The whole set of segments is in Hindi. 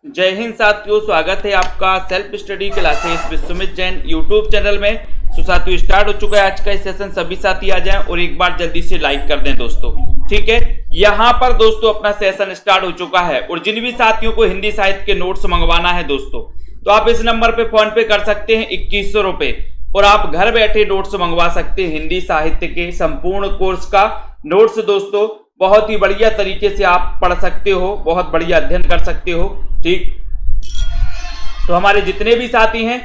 जय हिंद साथियों, स्वागत है आपका self study classes Vishwamit Jain YouTube channel में। तो साथियों स्टार्ट हो चुका है आज का सेशन। सभी साथी आ जाएं और एक बार जल्दी से लाइक कर दें दोस्तों, ठीक है। यहाँ पर दोस्तों अपना सेशन स्टार्ट हो चुका है और जिन भी साथियों को हिंदी साहित्य के नोट्स मंगवाना है दोस्तों, तो आप इस नंबर पे फोन पे कर सकते हैं 2100 रुपए और आप घर बैठे नोट्स मंगवा सकते हैं। हिंदी साहित्य के संपूर्ण कोर्स का नोट्स दोस्तों बहुत ही बढ़िया तरीके से आप पढ़ सकते हो, बहुत बढ़िया अध्ययन कर सकते हो, ठीक। तो हमारे जितने भी साथी हैं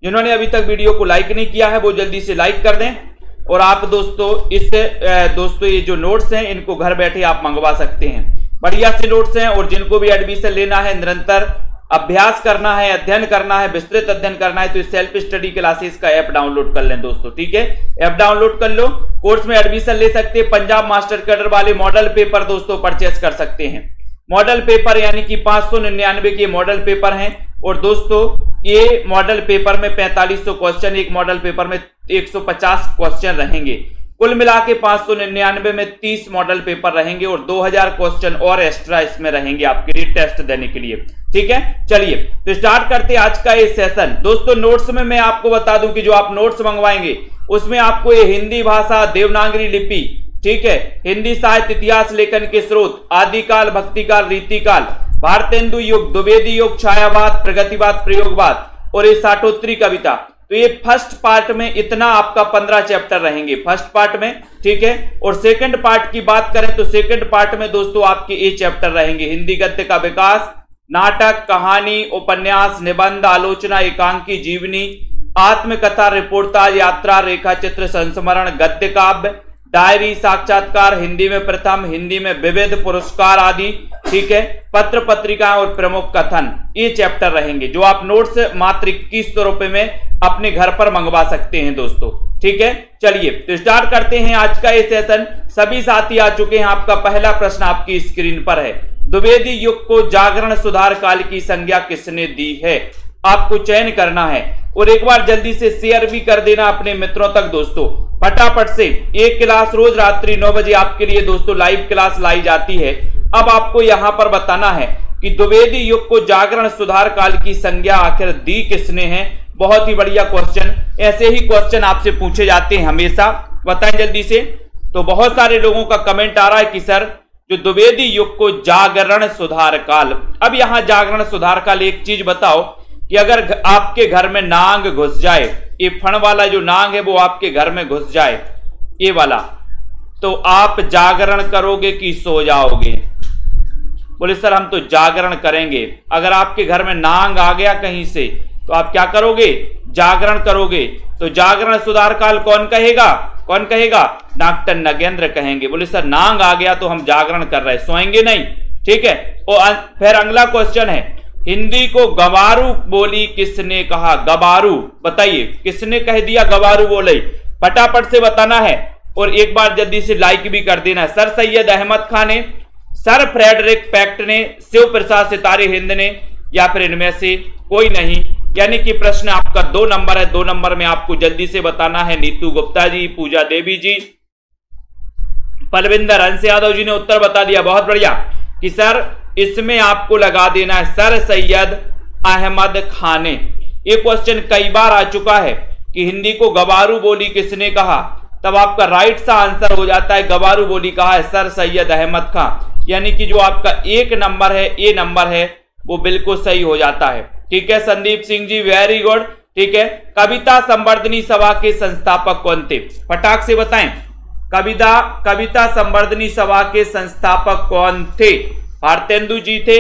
जिन्होंने अभी तक वीडियो को लाइक नहीं किया है वो जल्दी से लाइक कर दें और आप दोस्तों ये जो नोट्स हैं इनको घर बैठे आप मंगवा सकते हैं। बढ़िया से नोट्स हैं और जिनको भी एडमिशन लेना है, निरंतर अभ्यास करना है, अध्ययन करना है, विस्तृत अध्ययन करना है, तो इस सेल्फ स्टडी क्लासेस का ऐप डाउनलोड कर लें दोस्तों, ठीक है। ऐप डाउनलोड कर लो, कोर्स में एडमिशन ले सकते हैं। पंजाब मास्टर कैडर वाले मॉडल पेपर दोस्तों परचेस कर सकते हैं। मॉडल पेपर यानी कि 599 के मॉडल पेपर हैं और दोस्तों ये मॉडल पेपर में 4500 क्वेश्चन, एक मॉडल पेपर में 150 क्वेश्चन रहेंगे। कुल मिला के 599 में 30 मॉडल पेपर रहेंगे और 2000 क्वेश्चन और एक्स्ट्रा इसमें रहेंगे आपके लिए टेस्ट देने के लिए, ठीक है। चलिए तो स्टार्ट करते हैं आज का ये सेशन दोस्तों। नोट्स में मैं आपको बता दूं कि जो आप नोट्स मंगवाएंगे उसमें आपको ये हिंदी भाषा, देवनागरी लिपि, ठीक है, हिंदी साहित्य, इतिहास लेखन के स्रोत, आदिकाल, भक्तिकाल, रीतिकाल, भारतेंदु युग, द्विवेदी युग, छायावाद, प्रगतिवाद, प्रयोगवाद और ये साठोत्तरी कविता। तो ये फर्स्ट पार्ट में इतना आपका 15 चैप्टर रहेंगे फर्स्ट पार्ट में, ठीक है। और सेकंड पार्ट की बात करें तो सेकंड पार्ट में दोस्तों आपके ये चैप्टर रहेंगे: हिंदी गद्य का विकास, नाटक, कहानी, उपन्यास, निबंध, आलोचना, एकांकी, जीवनी, आत्मकथा, रिपोर्टाज, यात्रा, रेखा चित्र, संस्मरण, गद्य काव्य, डायरी, साक्षात्कार, हिंदी में प्रथम, हिंदी में विविध, पुरस्कार आदि, ठीक है, पत्र पत्रिकाएं और प्रमुख कथन, ये चैप्टर रहेंगे जो आप नोट्स मात्र 2100 रुपए में अपने घर पर मंगवा सकते हैं दोस्तों, ठीक है। चलिए तो स्टार्ट करते हैं आज का ये सेशन। सभी साथी आ चुके हैं। आपका पहला प्रश्न आपकी स्क्रीन पर है। द्विवेदी युग को जागरण सुधार काल की संज्ञा किसने दी है? आपको चयन करना है और एक बार जल्दी से शेयर भी कर देना अपने मित्रों तक दोस्तों फटाफट से। एक क्लास रोज रात्रि 9 बजे आपके लिए दोस्तों लाइव क्लास लाई जाती है। अब आपको यहां पर बताना है कि द्विवेदी युग को जागरण सुधार काल की संज्ञा आखिर दी किसने है। बहुत ही बढ़िया क्वेश्चन, ऐसे ही क्वेश्चन आपसे पूछे जाते हैं हमेशा, बताएं जल्दी से। तो बहुत सारे लोगों का कमेंट आ रहा है कि सर जो द्विवेदी युग को जागरण सुधार काल, अब यहां जागरण सुधार काल एक चीज बताओ कि अगर आपके घर में नांग घुस जाए, ये फण वाला जो नांग है वो आपके घर में घुस जाए, ये वाला, तो आप जागरण करोगे कि सो जाओगे? बोले सर हम तो जागरण करेंगे। अगर आपके घर में नांग आ गया कहीं से तो आप क्या करोगे? जागरण करोगे। तो जागरण सुधार काल कौन कहेगा? कौन कहेगा? डॉक्टर नगेंद्र कहेंगे। बोले सर नांग आ गया तो हम जागरण कर रहे हैं, सोएंगे नहीं, ठीक है। और फिर अगला क्वेश्चन है, हिंदी को गवारू बोली किसने कहा? गवारू, बताइए किसने कह दिया गवारू बोली? फटाफट से बताना है और एक बार जल्दी से लाइक भी कर देना। सर सैयद अहमद खान ने, सर फ्रेडरिक पैक्ट ने, शिव प्रसाद सितारे हिंद ने, या फिर इनमें से कोई नहीं। यानी कि प्रश्न आपका 2 नंबर है। 2 नंबर में आपको जल्दी से बताना है। नीतू गुप्ता जी, पूजा देवी जी, पलविंदर हंस यादव जी ने उत्तर बता दिया, बहुत बढ़िया। कि सर इसमें आपको लगा देना है सर सैयद अहमद खान ने। ये क्वेश्चन कई बार आ चुका है कि हिंदी को गवारू बोली किसने कहा, तब आपका राइट सा आंसर हो जाता है गवारू बोली कहा है सर सैयद अहमद खान। यानी कि जो आपका 1 नंबर है, ए नंबर है, वो बिल्कुल सही हो जाता है, ठीक है। संदीप सिंह जी वेरी गुड, ठीक है। कविता संवर्धनी सभा के संस्थापक कौन थे? फटाक से बताएं। कविता संवर्धनी सभा के संस्थापक कौन थे? भारतेंदु जी थे,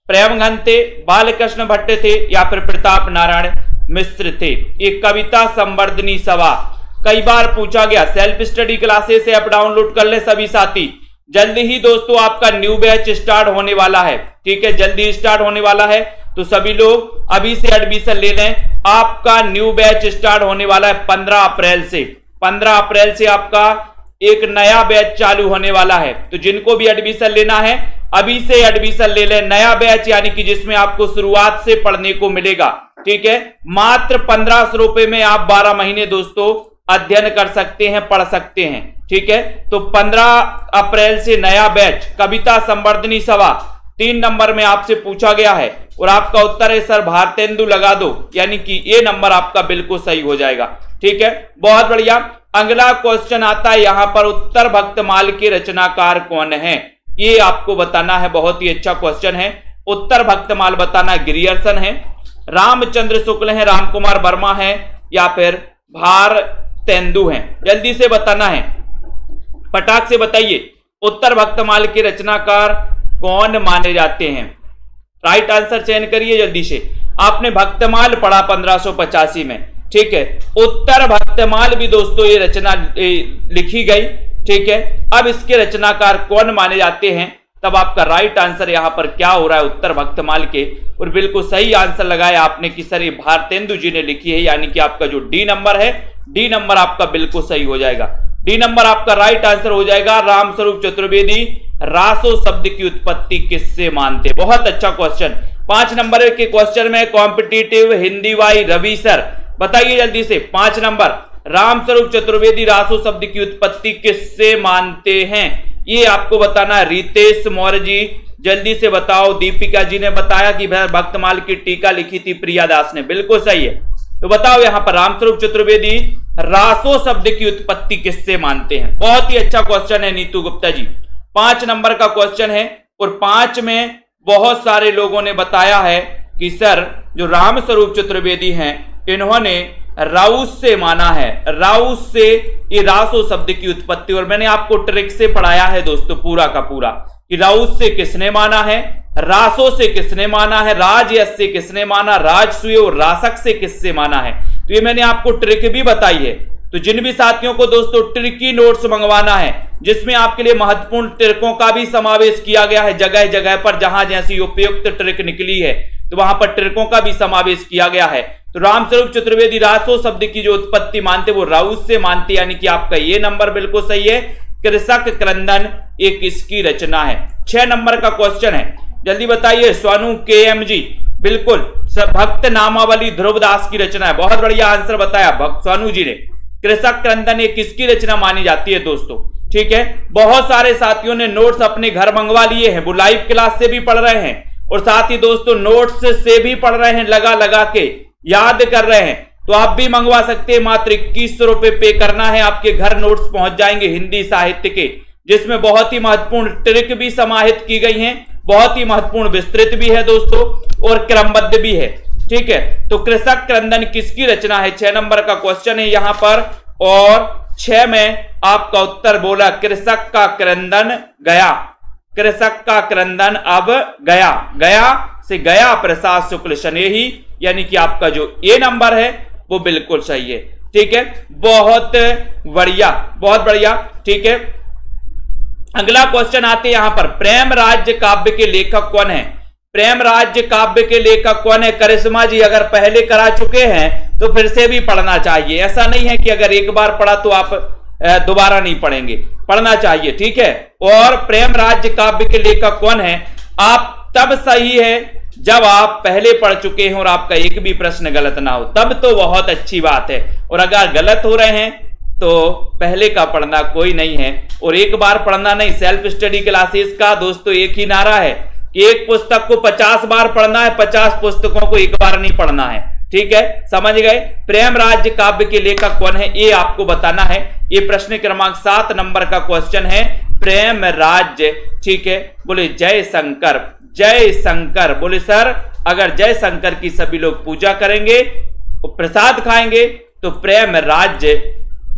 प्रेमघन थे, बालकृष्ण भट्ट थे, या फिर प्रताप नारायण मिश्र थे? एक कविता संवर्धनी सभा कई बार पूछा गया। Self study classes app download कर ले सभी साथी। जल्दी ही दोस्तों आपका न्यू बैच स्टार्ट होने वाला है, ठीक है, जल्दी स्टार्ट होने वाला है। तो सभी लोग अभी से एडमिशन ले लें। आपका न्यू बैच स्टार्ट होने वाला है 15 अप्रैल से। 15 अप्रैल से आपका एक नया बैच चालू होने वाला है। तो जिनको भी एडमिशन लेना है अभी से एडमिशन ले लें। नया बैच यानी कि जिसमें आपको शुरुआत से पढ़ने को मिलेगा, ठीक है। मात्र 1500 रुपए में आप 12 महीने दोस्तों अध्ययन कर सकते हैं, पढ़ सकते हैं, ठीक है। तो 15 अप्रैल से नया बैच कविता संवर्धनी सभा 3 नंबर में आपसे पूछा गया है और आपका उत्तर है सर भारतेंदु लगा दो, यानी कि ये नंबर आपका बिल्कुल सही हो जाएगा। ठीक है, बहुत बढ़िया। अगला क्वेश्चन आता है यहां पर, उत्तर भक्तमाल के रचनाकार कौन है, ये आपको बताना है। बहुत ही अच्छा क्वेश्चन है। उत्तर भक्तमाल बताना ग्रियर्सन है, रामचंद्र शुक्ल है, रामकुमार वर्मा है, या फिर भारतेंदु है। जल्दी से बताना है, फटाक से बताइए उत्तर भक्तमाल के रचनाकार कौन माने जाते हैं। राइट आंसर चयन करिए जल्दी से। आपने भक्तमाल पढ़ा 1585 में, ठीक है। उत्तर भक्तमाल भी दोस्तों ये रचना लिखी गई, ठीक है। अब इसके रचनाकार कौन माने जाते हैं, तब आपका राइट आंसर यहां पर क्या हो रहा है, उत्तर भक्तमाल के। और बिल्कुल सही आंसर लगाया आपने कि सर ये भारतेंदु जी ने लिखी है, यानी कि आपका जो डी नंबर है, डी नंबर आपका बिल्कुल सही हो जाएगा। डी नंबर आपका राइट आंसर हो जाएगा। रामस्वरूप चतुर्वेदी रासो शब्द की उत्पत्ति किससे मानते। बहुत अच्छा क्वेश्चन। 5 नंबर के क्वेश्चन में competitive Hindi by Ravi sir बताइए जल्दी से। 5 नंबर, रामस्वरूप चतुर्वेदी रासो शब्द की उत्पत्ति किससे मानते हैं, ये आपको बताना है। रितेश मौर्य जी जल्दी से बताओ। दीपिका जी ने बताया कि भक्तमाल की टीका लिखी थी प्रिया दास ने, बिल्कुल सही है। तो बताओ यहां पर रामस्वरूप चतुर्वेदी रासो शब्द की उत्पत्ति किससे मानते हैं। बहुत ही अच्छा क्वेश्चन है नीतू गुप्ता जी। 5 नंबर का क्वेश्चन है और 5 में बहुत सारे लोगों ने बताया है कि सर जो रामस्वरूप चतुर्वेदी हैं इन्होंने राउस से माना है, राउस से ये रासो शब्द की उत्पत्ति। और मैंने आपको ट्रिक से पढ़ाया है दोस्तों पूरा का पूरा कि राउस से किसने माना है, रासो से किसने माना है, राजयस से किसने माना, राजसूय और रासक से किससे माना है। तो ये मैंने आपको ट्रिक भी बताई है। तो जिन भी साथियों को दोस्तों ट्रिकी नोट्स मंगवाना है जिसमें आपके लिए महत्वपूर्ण ट्रिकों का भी समावेश किया गया है, जगह जगह पर जहां जैसी उपयुक्त ट्रिक निकली है तो वहां पर ट्रिकों का भी समावेश किया गया है। तो रामस्वरूप चतुर्वेदी रासो शब्द की जो उत्पत्ति मानते वो राउस से मानते, यानी कि आपका ये नंबर बिल्कुल सही है। कृषक क्रंदन एक किसकी रचना है। 6 नंबर का क्वेश्चन है, जल्दी बताइए। स्वानु KMG बिल्कुल भक्त नामावली ध्रुवदास की रचना है। बहुत बढ़िया आंसर बताया भक्त स्वानु जी ने। कृषक क्रंदन एक किसकी रचना मानी जाती है दोस्तों, ठीक है। बहुत सारे साथियों ने नोट्स अपने घर मंगवा लिए हैं, वो लाइव क्लास से भी पढ़ रहे हैं और साथ ही दोस्तों नोट्स से भी पढ़ रहे हैं, लगा लगा के याद कर रहे हैं। तो आप भी मंगवा सकते हैं। मात्र 2100 रुपए पे करना है, आपके घर नोट्स पहुंच जाएंगे हिंदी साहित्य के, जिसमें बहुत ही महत्वपूर्ण ट्रिक भी समाहित की गई हैं, बहुत ही महत्वपूर्ण विस्तृत भी है दोस्तों और क्रमबद्ध भी है, ठीक है। तो कृषक क्रंदन किसकी रचना है, 6 नंबर का क्वेश्चन है यहां पर। और 6 में आपका उत्तर बोला कृषक का क्रंदन गया, कृषक का क्रंदन अब गया, गया से गया प्रसाद शुक्ल शनेही, यानी कि आपका जो ए नंबर है वो बिल्कुल सही है, ठीक है। बहुत बढ़िया, बहुत बढ़िया, ठीक है। अगला क्वेश्चन आते हैं यहां पर, प्रेम राज्य काव्य के लेखक कौन है। प्रेम राज्य काव्य के लेखक कौन है। करिश्मा जी अगर पहले करा चुके हैं तो फिर से भी पढ़ना चाहिए, ऐसा नहीं है कि अगर एक बार पढ़ा तो आप दोबारा नहीं पढ़ेंगे, पढ़ना चाहिए, ठीक है। और प्रेम राज्य काव्य के लेखक कौन है, आप तब सही है जब आप पहले पढ़ चुके हैं और आपका एक भी प्रश्न गलत ना हो, तब तो बहुत अच्छी बात है। और अगर गलत हो रहे हैं तो पहले का पढ़ना कोई नहीं है और एक बार पढ़ना नहीं। सेल्फ स्टडी क्लासेस का दोस्तों एक ही नारा है कि एक पुस्तक को 50 बार पढ़ना है, 50 पुस्तकों को एक बार नहीं पढ़ना है, ठीक है, समझ गए। प्रेम राज्य काव्य के लेखक कौन है ये आपको बताना है। ये प्रश्न क्रमांक 7 नंबर का क्वेश्चन है, प्रेम राज्य, ठीक है। बोले जय शंकर, जय शंकर। बोले सर अगर जय शंकर की सभी लोग पूजा करेंगे प्रसाद खाएंगे तो प्रेम राज्य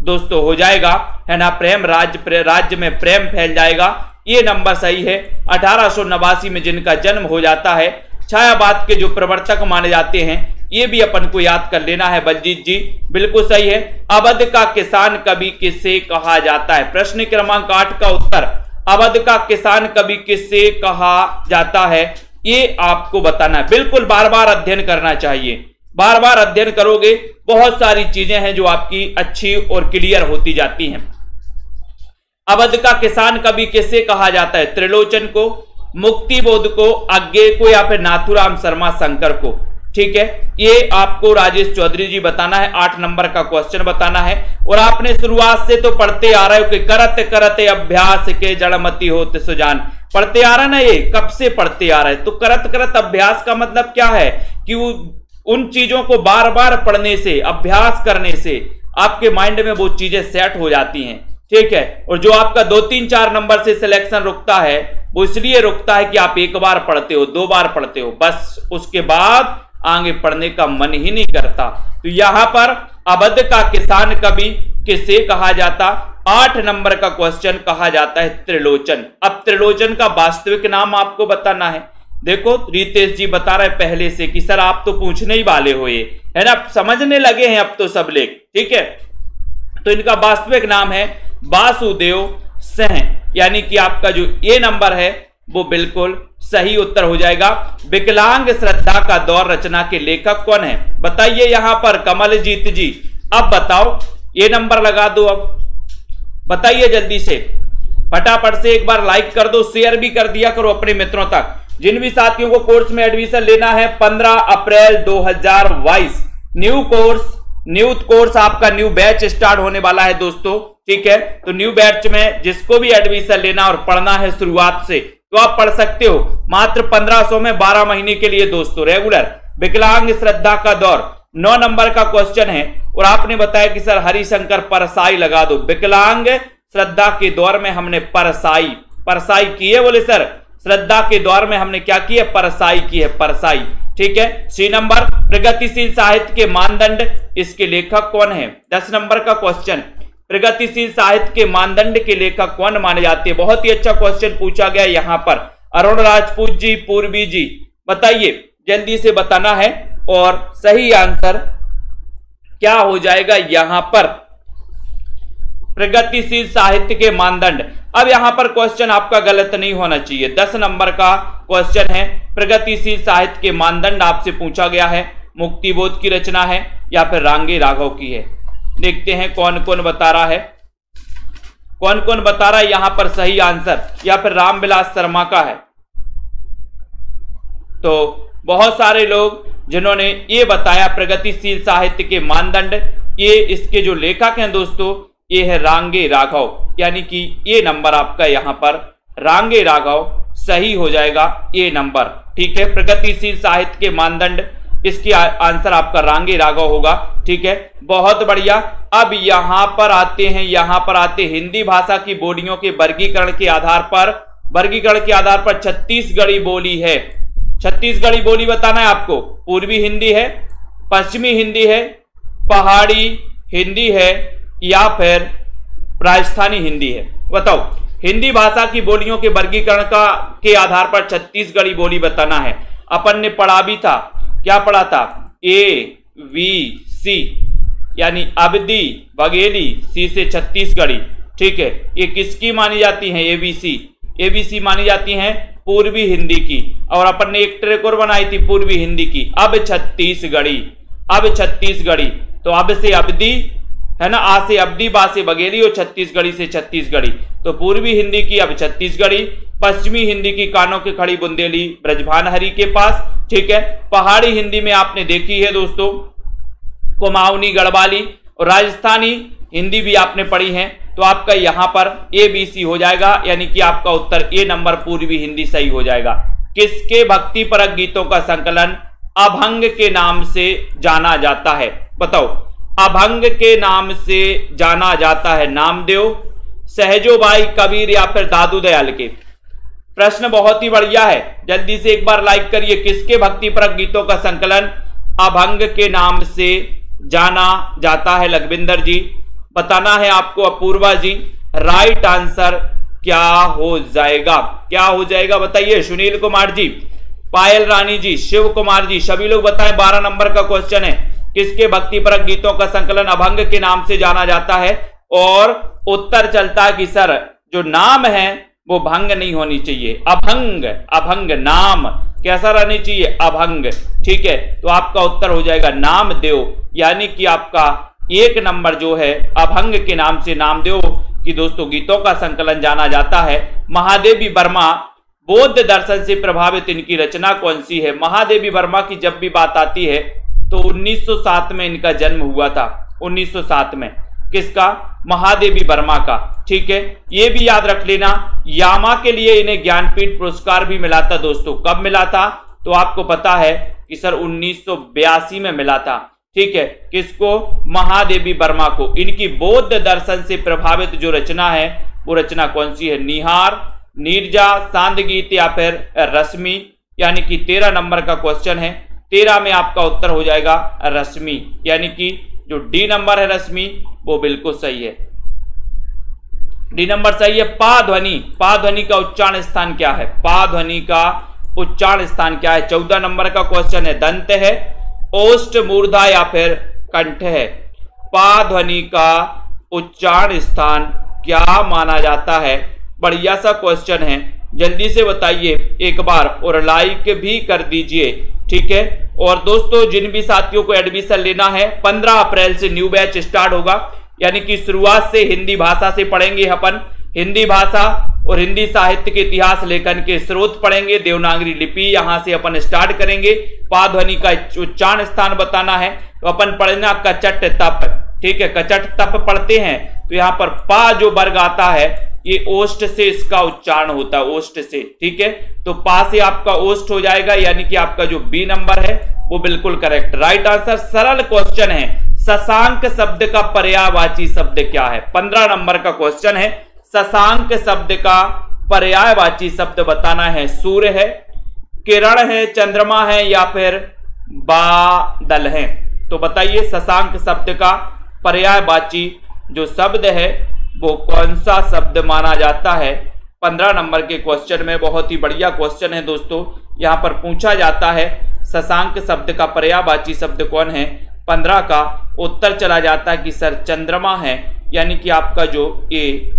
दोस्तों हो जाएगा, है ना। प्रेम राज्य, राज्य में प्रेम फैल जाएगा, ये नंबर सही है। 1889 में जिनका जन्म हो जाता है, छायावाद के जो प्रवर्तक माने जाते हैं, ये भी अपन को याद कर लेना है। बलजीत जी बिल्कुल सही है। अवध का किसान कवि किसे कहा जाता है। प्रश्न क्रमांक 8 का उत्तर, अवध का किसान कवि किसे कहा जाता है, ये आपको बताना है। बिल्कुल बार बार अध्ययन करना चाहिए, बार बार अध्ययन करोगे बहुत सारी चीजें हैं जो आपकी अच्छी और क्लियर होती जाती हैं। अवध का किसान कवि किसे कहा जाता है, त्रिलोचन को, मुक्तिबोध को, अज्ञे को, या फिर नाथुराम शर्मा शंकर को। ठीक है, ये आपको राजेश चौधरी जी बताना है, 8 नंबर का क्वेश्चन बताना है। और आपने शुरुआत से तो पढ़ते आ रहे हो कि करत करते अभ्यास के जड़मती होत सुजान, पढ़ते आ रहा ना, ये कब से पढ़ते आ रहे हैं। तो करत करत अभ्यास का मतलब क्या है कि उन चीजों को बार बार पढ़ने से, अभ्यास करने से आपके माइंड में वो चीजें सेट हो जाती हैं, ठीक है। और जो आपका 2, 3, 4 नंबर से सिलेक्शन रुकता है वो इसलिए रुकता है कि आप एक बार पढ़ते हो, 2 बार पढ़ते हो, बस उसके बाद आगे पढ़ने का मन ही नहीं करता। तो यहां पर अवध का किसान कवि किसे कहा जाता, 8 नंबर का क्वेश्चन कहा जाता है त्रिलोचन। अब त्रिलोचन का वास्तविक नाम आपको बताना है। देखो रितेश जी बता रहे पहले से कि सर आप तो पूछने ही वाले हो, ये है ना, समझने लगे हैं अब तो सब लोग, ठीक है। तो इनका वास्तविक नाम है वासुदेव सिंह, यानी कि आपका जो ये नंबर है वो बिल्कुल सही उत्तर हो जाएगा। विकलांग श्रद्धा का दौर रचना के लेखक कौन है, बताइए यहां पर कमलजीत जी। अब बताओ, ये नंबर लगा दो, अब बताइए जल्दी से, फटाफट से एक बार लाइक कर दो, शेयर भी कर दिया करो अपने मित्रों तक। जिन भी साथियों को कोर्स में एडमिशन लेना है 15 अप्रैल 2022 न्यू कोर्स आपका न्यू बैच स्टार्ट होने वाला है दोस्तों, ठीक है। तो न्यू बैच में जिसको भी एडमिशन लेना और पढ़ना है शुरुआत से तो आप पढ़ सकते हो, मात्र 1500 में 12 महीने के लिए दोस्तों रेगुलर। विकलांग श्रद्धा का दौर 9 नंबर का क्वेश्चन है और आपने बताया कि सर हरिशंकर परसाई लगा दो। विकलांग श्रद्धा के दौर में हमने परसाई की है, बोले सर श्रद्धा के दौर में हमने क्या की है, परसाई की है, परसाई, ठीक है। 6 नंबर प्रगतिशील साहित्य के मानदंड, इसके लेखक कौन है। 10 नंबर का क्वेश्चन, प्रगतिशील साहित्य के मानदंड के लेखक कौन माने जाते हैं। बहुत ही अच्छा क्वेश्चन पूछा गया यहां पर। अरुण राजपूत जी, पूर्वी जी, बताइए जल्दी से बताना है और सही आंसर क्या हो जाएगा यहां पर, प्रगतिशील साहित्य के मानदंड। अब यहां पर क्वेश्चन आपका गलत नहीं होना चाहिए। 10 नंबर का क्वेश्चन है, प्रगतिशील साहित्य के मानदंड आपसे पूछा गया है, मुक्तिबोध की रचना है या फिर रांगे राघव की है। देखते हैं कौन कौन बता रहा है, कौन कौन बता रहा है यहां पर सही आंसर, या फिर रामविलास शर्मा का है। तो बहुत सारे लोग जिन्होंने ये बताया प्रगतिशील साहित्य के मानदंड, ये इसके जो लेखक हैं दोस्तों ये है रांगे राघव, यानी कि ये नंबर आपका यहां पर रांगे राघव सही हो जाएगा, ये नंबर, ठीक है। प्रगतिशील साहित्य के मानदंड, इसकी आंसर आपका रांगे राघव होगा, ठीक है, बहुत बढ़िया। अब यहां पर आते हिंदी भाषा की बोलियों के वर्गीकरण के आधार पर छत्तीसगढ़ी बोली है। छत्तीसगढ़ी बोली बताना है आपको, पूर्वी हिंदी है, पश्चिमी हिंदी है, पहाड़ी हिंदी है या फिर राजस्थानी हिंदी है, बताओ। हिंदी भाषा की बोलियों के वर्गीकरण के आधार पर छत्तीसगढ़ी बोली बताना है। अपन ने पढ़ा भी था, क्या पढ़ा था, ABC यानी अवधी बघेली, सी से छत्तीसगढ़ी, ठीक है। ये किसकी मानी जाती है, ABC मानी जाती हैं पूर्वी हिंदी की, और अपन ने एक ट्रैक और बनाई थी पूर्वी हिंदी की। अब छत्तीसगढ़ी, तो अब से अवधी है ना, आ से अवधी, बा से बघेली और छत्तीसगढ़ी से छत्तीसगढ़ी। तो पूर्वी हिंदी की अब छत्तीसगढ़ी, पश्चिमी हिंदी की कानों की खड़ी बुंदेली ब्रजभान हरि के पास, ठीक है। पहाड़ी हिंदी में आपने देखी है दोस्तों कुमाऊनी गढ़वाली, और राजस्थानी हिंदी भी आपने पढ़ी है। तो आपका यहां पर ABC हो जाएगा, यानी कि आपका उत्तर ए नंबर पूर्वी हिंदी सही हो जाएगा। किसके भक्तिपरक गीतों का संकलन अभंग के नाम से जाना जाता है, बताओ। अभंग के नाम से जाना जाता है नामदेव, सहजोबाई, कबीर या फिर दादू दयाल के। प्रश्न बहुत ही बढ़िया है, जल्दी से एक बार लाइक करिए। किसके भक्तिपरक गीतों का संकलन अभंग के नाम से जाना जाता है, लखविंदर जी बताना है आपको। अपूर्वा जी, राइट आंसर क्या हो जाएगा, बताइए। सुनील कुमार जी, पायल रानी जी, शिव कुमार जी, सभी लोग बताएं। 12 नंबर का क्वेश्चन है, किसके भक्तिपरक गीतों का संकलन अभंग के नाम से जाना जाता है। और उत्तर चलता है कि सर जो नाम है वो भंग नहीं होनी चाहिए, अभंग नाम कैसा रहनी चाहिए, अभंग, ठीक है। तो आपका उत्तर हो जाएगा नामदेव, यानी कि आपका 1 नंबर जो है अभंग के नाम से नामदेव की दोस्तों गीतों का संकलन जाना जाता है। महादेवी वर्मा बौद्ध दर्शन से प्रभावित इनकी रचना कौन सी है? महादेवी वर्मा की जब भी बात आती है तो 1907 में इनका जन्म हुआ था। 1907 में किसका? महादेवी वर्मा का। ठीक है, ये भी याद रख लेना। यामा के लिए इन्हें ज्ञानपीठ पुरस्कार भी मिला था दोस्तों। कब मिला था? तो आपको पता है कि सर 1982 में मिला था। ठीक है, किसको? महादेवी वर्मा को। इनकी बौद्ध दर्शन से प्रभावित जो रचना है वो रचना कौन सी है? निहार, नीरजा, सांदगीत या फिर रश्मि। यानी कि 13 नंबर का क्वेश्चन है। 13 में आपका उत्तर हो जाएगा रश्मि, यानी कि जो डी नंबर है रश्मि वो बिल्कुल सही है। डी नंबर सही है। पा ध्वनि, पा ध्वनि का उच्चारण स्थान क्या है? पा ध्वनि का उच्चारण स्थान क्या है? 14 नंबर का क्वेश्चन है। दंत है, ओष्ठ, मूर्धा या फिर कंठ है? पा ध्वनि का उच्चारण स्थान क्या माना जाता है? बढ़िया सा क्वेश्चन है, जल्दी से बताइए एक बार और लाइक भी कर दीजिए। ठीक है, और दोस्तों जिन भी साथियों को एडमिशन लेना है 15 अप्रैल से न्यू बैच स्टार्ट होगा। यानी कि शुरुआत से हिंदी भाषा से पढ़ेंगे अपन। हिंदी भाषा और हिंदी साहित्य के इतिहास लेखन के स्रोत पढ़ेंगे। देवनागरी लिपि यहां से अपन स्टार्ट करेंगे। पा ध्वनि का उच्चारण स्थान बताना है तो अपन पढ़ना कचट तप। ठीक है, कचट तप पढ़ते हैं तो यहाँ पर पा जो वर्ग आता है ये ओष्ठ से इसका उच्चारण होता है, ओष्ठ से। ठीक है, तो पा से आपका ओष्ठ हो जाएगा, यानी कि आपका जो बी नंबर है वो बिल्कुल करेक्ट। Right answer. सरल क्वेश्चन है। शशांक शब्द का पर्यायवाची शब्द क्या है? 15 नंबर का क्वेश्चन है। शशांक शब्द का पर्यायवाची शब्द बताना है। सूर्य है, किरण है, चंद्रमा है या फिर बादल है? तो बताइए शशांक शब्द का पर्यायवाची जो शब्द है वो कौन सा शब्द माना जाता है? 15 नंबर के क्वेश्चन में बहुत ही बढ़िया क्वेश्चन है दोस्तों। यहां पर पूछा जाता है शशांक शब्द का पर्यायवाची शब्द कौन है? 15 का उत्तर चला जाता है कि सर चंद्रमा है। यानी कि आपका जो ये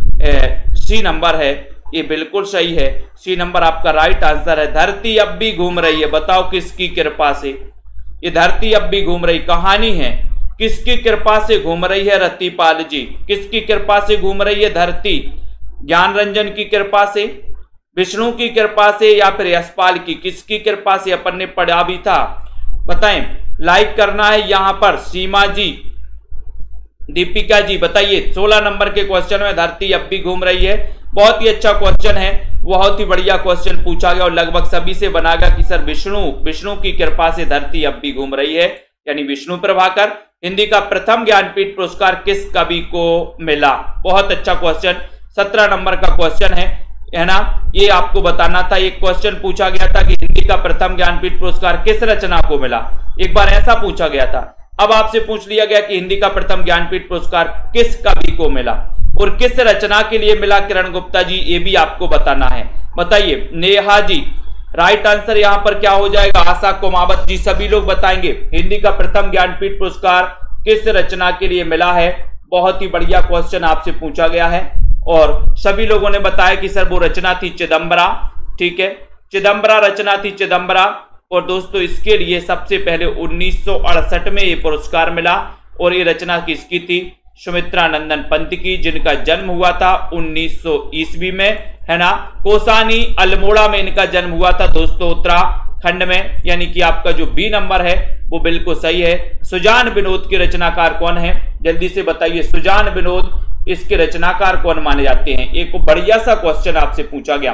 सी नंबर है ये बिल्कुल सही है। सी नंबर आपका राइट आंसर है। धरती अब भी घूम रही है, बताओ किसकी कृपा से? ये धरती अब भी घूम रही कहानी है, किसकी कृपा से घूम रही है? रतिपाल जी। किसकी कृपा से घूम रही है धरती? ज्ञान रंजन की कृपा से, विष्णु की कृपा से या फिर यशपाल की? किसकी कृपा से? अपन ने पढ़ा भी था, बताएं। लाइक करना है यहां पर। सीमा जी, दीपिका जी बताइए। 16 नंबर के क्वेश्चन में धरती अब भी घूम रही है। बहुत ही अच्छा क्वेश्चन है, बहुत ही बढ़िया क्वेश्चन पूछा गया और लगभग सभी से बनागा कि सर विष्णु की कृपा से धरती अब भी घूम रही है, यानी विष्णु प्रभाकर। हिंदी का प्रथम ज्ञानपीठ पुरस्कार किस कवि को मिला? बहुत अच्छा क्वेश्चन। 17 नंबर का क्वेश्चन है ना, ये आपको बताना था। एक क्वेश्चन पूछा गया था कि हिंदी का प्रथम ज्ञानपीठ पुरस्कार किस रचना को मिला? एक बार ऐसा पूछा गया था। अब आपसे पूछ लिया गया कि हिंदी का प्रथम ज्ञानपीठ पुरस्कार किस कवि को मिला और किस रचना के लिए मिला? किरण गुप्ता जी, ये भी आपको बताना है। बताइए। नेहा जी, राइट आंसर यहां पर क्या हो जाएगा? आशा कुमावत जी, सभी लोग बताएंगे हिंदी का प्रथम ज्ञानपीठ पुरस्कार किस रचना के लिए मिला है। बहुत ही बढ़िया क्वेश्चन आपसे पूछा गया है और सभी लोगों ने बताया कि सर वो रचना थी चिदंबरा। ठीक है, चिदंबरा रचना थी चिदंबरा। और दोस्तों इसके लिए सबसे पहले 1968 में ये पुरस्कार मिला और ये रचना किसकी थी? सुमित्रा नंदन पंत की, जिनका जन्म हुआ था 1900 ईस्वी में, है ना। कोसानी अल्मोड़ा में इनका जन्म हुआ था दोस्तों, उत्तराखंड में। यानी कि आपका जो बी नंबर है वो बिल्कुल सही है। सुजान विनोद के रचनाकार कौन है? जल्दी से बताइए। सुजान विनोद इसके रचनाकार कौन माने जाते हैं? एक बढ़िया सा क्वेश्चन आपसे पूछा गया।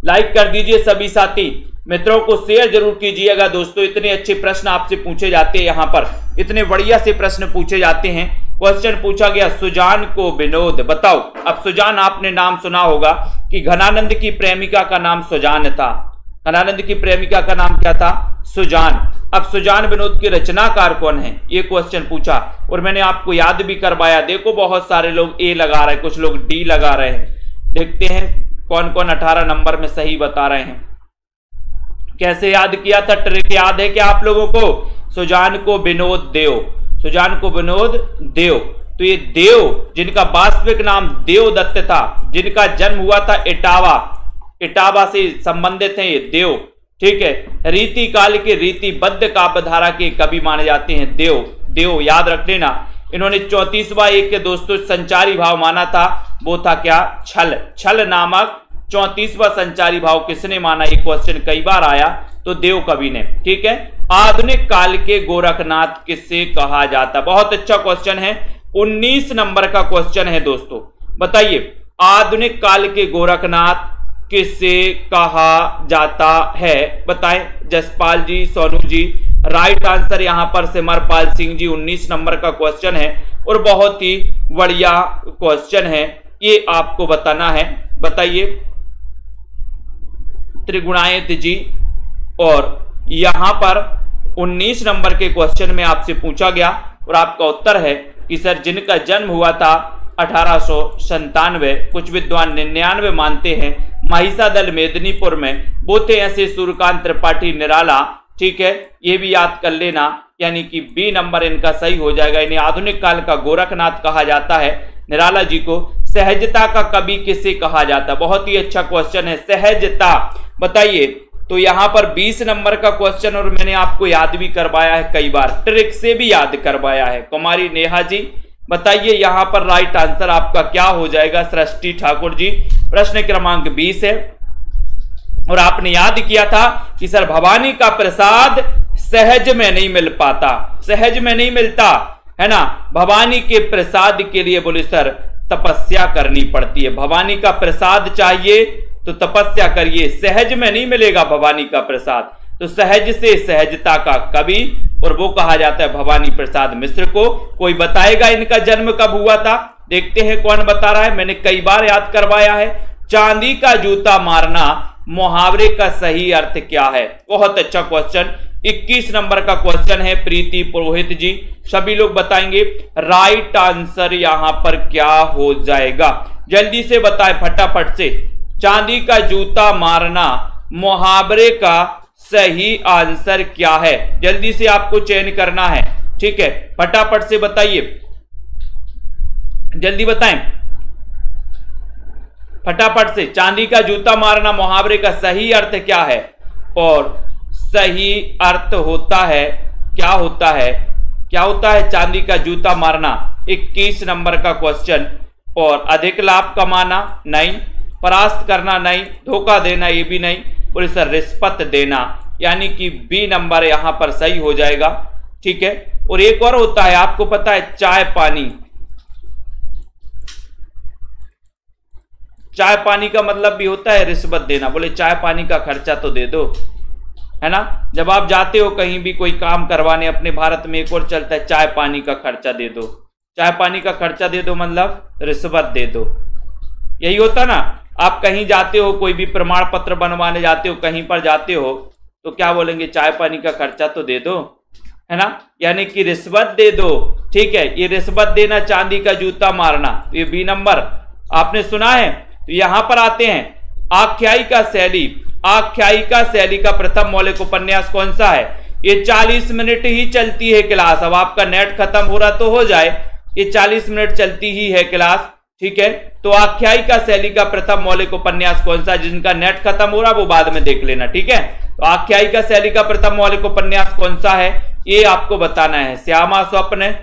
लाइक कर दीजिए सभी साथी, मित्रों को शेयर जरूर कीजिएगा दोस्तों। इतने अच्छे प्रश्न आपसे पूछे जाते हैं, यहाँ पर इतने बढ़िया से प्रश्न पूछे जाते हैं। क्वेश्चन पूछा गया सुजान को विनोद, बताओ। अब सुजान आपने नाम सुना होगा कि घनानंद की प्रेमिका का नाम सुजान था। घनानंद की प्रेमिका का नाम क्या था? सुजान। अब सुजान विनोद के रचनाकार कौन है? ये क्वेश्चन पूछा और मैंने आपको याद भी करवाया। देखो बहुत सारे लोग ए लगा रहे हैं, कुछ लोग डी लगा रहे हैं। देखते हैं कौन कौन 18 नंबर में सही बता रहे हैं। कैसे याद किया था? ट्रिक याद है क्या आप लोगों को? सुजान को विनोद देव, सुजान को विनोद देव। तो ये देव जिनका वास्तविक नाम देवदत्त था, जिनका जन्म हुआ था इटावा, इटावा से संबंधित हैं ये देव। ठीक है, रीति काल के रीतिबद्ध काव्यधारा के कवि माने जाते हैं देव। देव याद रख लेना। इन्होंने 34वां एक के दोस्तों संचारी भाव माना था, वो था क्या? छल। छल नामक 34वां संचारी भाव किसने माना? ये क्वेश्चन कई बार आया, तो देव कवि ने। ठीक है। आधुनिक काल के गोरखनाथ किसे कहा जाता? बहुत अच्छा क्वेश्चन है, 19 नंबर का क्वेश्चन है दोस्तों। बताइए आधुनिक काल के गोरखनाथ किसे कहा जाता है? बताएं। जसपाल जी, सोनू जी। राइट आंसर यहां पर सिमरपाल सिंह जी। 19 नंबर का क्वेश्चन है और बहुत ही बढ़िया क्वेश्चन है, ये आपको बताना है। बताइए त्रिगुणायत जी। और यहां पर 19 नंबर के क्वेश्चन में आपसे पूछा गया और आपका उत्तर है कि सर जिनका जन्म हुआ था 1897, कुछ विद्वान 99 मानते हैं, महिषादल मेदिनीपुर में, वो थे ऐसे सूर्यकांत त्रिपाठी निराला। ठीक है, ये भी याद कर लेना, यानी कि बी नंबर इनका सही हो जाएगा। इन्हें आधुनिक काल का गोरखनाथ कहा जाता है, निराला जी को। सहजता का कवि किसे कहा जाता? बहुत ही अच्छा क्वेश्चन है, सहजता। बताइए, तो यहां पर 20 नंबर का क्वेश्चन और मैंने आपको याद भी करवाया है, कई बार ट्रिक से भी याद करवाया है। कुमारी नेहा जी, बताइए यहां पर राइट आंसर आपका क्या हो जाएगा? सृष्टि ठाकुर जी। प्रश्न क्रमांक 20 है और आपने याद किया था कि सर भवानी का प्रसाद सहज में नहीं मिल पाता, सहज में नहीं मिलता है ना। भवानी के प्रसाद के लिए बोले सर तपस्या करनी पड़ती है। भवानी का प्रसाद चाहिए तो तपस्या करिए, सहज में नहीं मिलेगा भवानी का प्रसाद। तो सहज से सहजता का कवि, और वो कहा जाता है भवानी प्रसाद मिश्र को। कोई बताएगा इनका जन्म कब हुआ था? देखते हैं कौन बता रहा है। मैंने कई बार याद करवाया है। चांदी का जूता मारना मुहावरे का सही अर्थ क्या है? बहुत अच्छा क्वेश्चन। 21 नंबर का क्वेश्चन है। प्रीति पुरोहित जी, सभी लोग बताएंगे राइट आंसर यहां पर क्या हो जाएगा? जल्दी से बताएं फटाफट से। चांदी का जूता मारना मुहावरे का सही आंसर क्या है? जल्दी से आपको चयन करना है। ठीक है, फटाफट से बताइए, जल्दी बताएं फटाफट से। चांदी का जूता मारना मुहावरे का सही अर्थ क्या है? और सही अर्थ होता है, क्या होता है? क्या होता है चांदी का जूता मारना? 21 नंबर का क्वेश्चन। और अधिक लाभ कमाना नहीं, परास्त करना नहीं, धोखा देना ये भी नहीं, बोले सर रिश्वत देना, यानी कि बी नंबर यहां पर सही हो जाएगा। ठीक है, और एक और होता है, आपको पता है चाय पानी। चाय पानी का मतलब भी होता है रिश्वत देना। बोले चाय पानी का खर्चा तो दे दो, है ना। जब आप जाते हो कहीं भी कोई काम करवाने, अपने भारत में एक और चलता है चाय पानी का खर्चा दे दो। चाय पानी का खर्चा दे दो मतलब रिश्वत दे दो, यही होता ना। आप कहीं जाते हो, कोई भी प्रमाण पत्र बनवाने जाते हो, कहीं पर जाते हो, तो क्या बोलेंगे? चाय पानी का खर्चा तो दे दो, है ना, यानी कि रिश्वत दे दो। ठीक है, ये रिश्वत देना, चांदी का जूता मारना, ये बी नंबर आपने सुना है। तो यहां पर आते हैं आख्यायिका शैली। आख्यायिका शैली का प्रथम मौलिक उपन्यास कौन सा है? ये 40 मिनट ही चलती है क्लास। अब आपका नेट खत्म हो रहा तो हो जाए, ये 40 मिनट चलती ही है क्लास। ठीक है, तो आख्यायिका शैली का प्रथम मौलिक उपन्यास कौन सा? जिनका नेट खत्म हो रहा वो बाद में देख लेना। ठीक है, तो आख्यायिका शैली का प्रथम मौलिक उपन्यास कौन सा है ये आपको बताना है। श्यामा स्वप्न,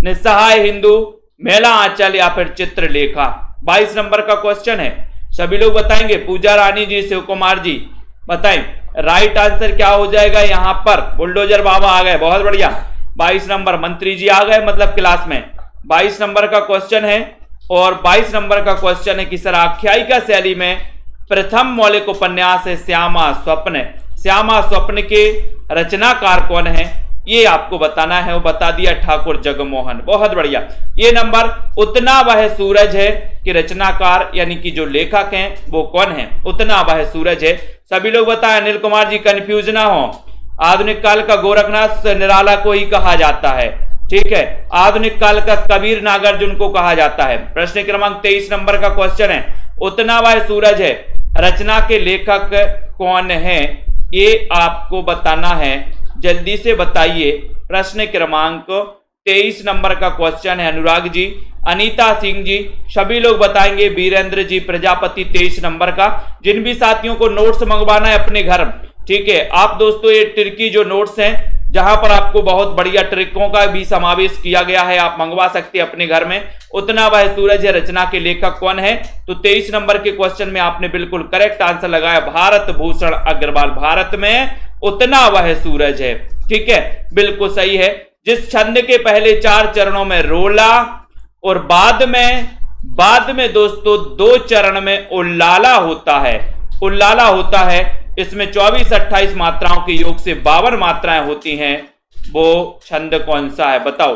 निस्सहाय हिंदू, मेला आंचल या फिर चित्रलेखा। 22 नंबर का क्वेश्चन है, सभी लोग बताएंगे। पूजा रानी जी, शिव कुमार जी बताएं राइट आंसर क्या हो जाएगा? यहां पर बुलडोजर बाबा आ गए, बहुत बढ़िया। 22 नंबर मंत्री जी आ गए, मतलब क्लास में। 22 नंबर का क्वेश्चन है और 22 नंबर का क्वेश्चन है कि सर आख्यायिका शैली में प्रथम मौलिक उपन्यास है श्यामा स्वप्न। श्यामा स्वप्न के रचनाकार कौन है ये आपको बताना है। वो बता दिया ठाकुर जगमोहन, बहुत बढ़िया। ये नंबर उतना वह सूरज है कि रचनाकार यानी कि जो लेखक हैं वो कौन है? उतना वह सूरज है। सभी लोग बताएं, अनिल कुमार जी कंफ्यूज ना हो। आधुनिक काल का गोरखनाथ निराला को ही कहा जाता है। ठीक है, आधुनिक काल का कबीर नागार्जुन को कहा जाता है। प्रश्न क्रमांक 23 नंबर का क्वेश्चन है, उतना वह सूरज है रचना के लेखक कौन है ये आपको बताना है। जल्दी से बताइए। प्रश्न क्रमांक 23 नंबर का क्वेश्चन है। अनुराग जी, अनीता सिंह जी, सभी लोग बताएंगे। वीरेंद्र जी प्रजापति 23 नंबर का। जिन भी साथियों को नोट्स मंगवाना है अपने घर, ठीक है, आप दोस्तों ये तिरकी जो नोट्स हैं जहां पर आपको बहुत बढ़िया ट्रिकों का भी समावेश किया गया है, आप मंगवा सकते हैं अपने घर में। उतना वह सूरज है रचना के लेखक कौन है? तो 23 नंबर के क्वेश्चन में आपने बिल्कुल करेक्ट आंसर लगाया, भारत भूषण अग्रवाल। भारत में उतना वह सूरज है, ठीक है, बिल्कुल सही है। जिस छंद के पहले 4 चरणों में रोला और बाद में दोस्तों 2 चरण में उल्लाला होता है, उल्लाला होता है, इसमें 24-28 मात्राओं के योग से 52 मात्राएं होती हैं, वो छंद कौन सा है बताओ?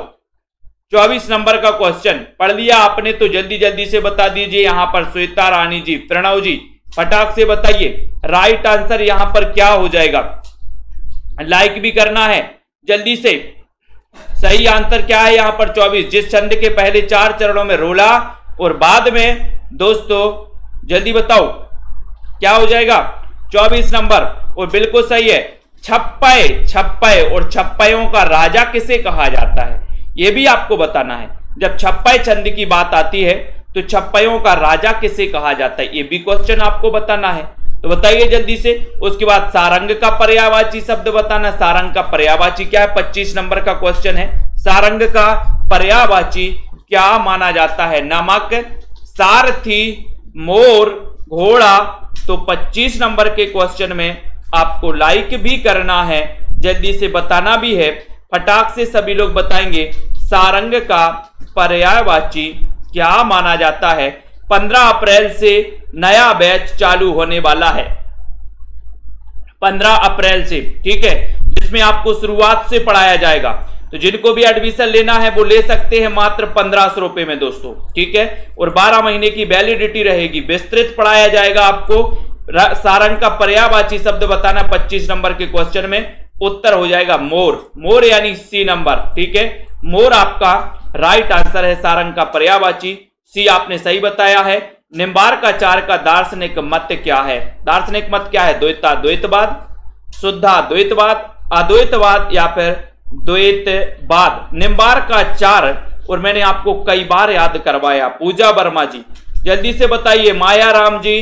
24 नंबर का क्वेश्चन पढ़ लिया आपने तो जल्दी जल्दी से बता दीजिए। यहां पर श्वेता रानी जी, प्रणव जी, फटाक से बताइए राइट आंसर यहां पर क्या हो जाएगा। लाइक भी करना है जल्दी से। सही आंसर क्या है यहां पर? 24। जिस छंद के पहले 4 चरणों में रोला और बाद में दोस्तों जल्दी बताओ क्या हो जाएगा? 24 नंबर। और बिल्कुल सही है, छप्पय। छप्पय और छप्पयों का राजा किसे कहा जाता है यह भी आपको बताना है। जब छप्पय छंद की बात आती है तो छप्पयों का राजा किसे कहा जाता है, यह भी क्वेश्चन आपको बताना है। तो बताइए जल्दी से। उसके बाद सारंग का पर्यायवाची शब्द बताना। सारंग का पर्यायवाची क्या है? 25 नंबर का क्वेश्चन है। सारंग का पर्यायवाची क्या माना जाता है? नमक, सारथी, मोर, घोड़ा। तो 25 नंबर के क्वेश्चन में आपको लाइक भी करना है, जल्दी से बताना भी है। फटाक से सभी लोग बताएंगे सारंग का पर्यायवाची क्या माना जाता है। 15 अप्रैल से नया बैच चालू होने वाला है, 15 अप्रैल से, ठीक है, जिसमें आपको शुरुआत से पढ़ाया जाएगा। तो जिनको भी एडमिशन लेना है वो ले सकते हैं मात्र 1500 रुपए में दोस्तों, ठीक है। और 12 महीने की वैलिडिटी रहेगी। विस्तृत पढ़ाया जाएगा आपको। सारंग का पर्यायवाची शब्द बताना 25 नंबर के क्वेश्चन में। उत्तर हो जाएगा मोर। मोर यानी सी नंबर, ठीक है। मोर आपका राइट आंसर है सारंग का पर्यायवाची। सी आपने सही बताया है। निम्बार्काचार्य का दार्शनिक मत क्या है? दार्शनिक मत क्या है? द्वैतवाद, शुद्धाद्वैतवाद, अद्वैतवाद या फिर द्वैतवाद। निम्बार्काचार्य, और मैंने आपको कई बार याद करवाया। पूजा वर्मा जी जल्दी से बताइए। माया राम जी,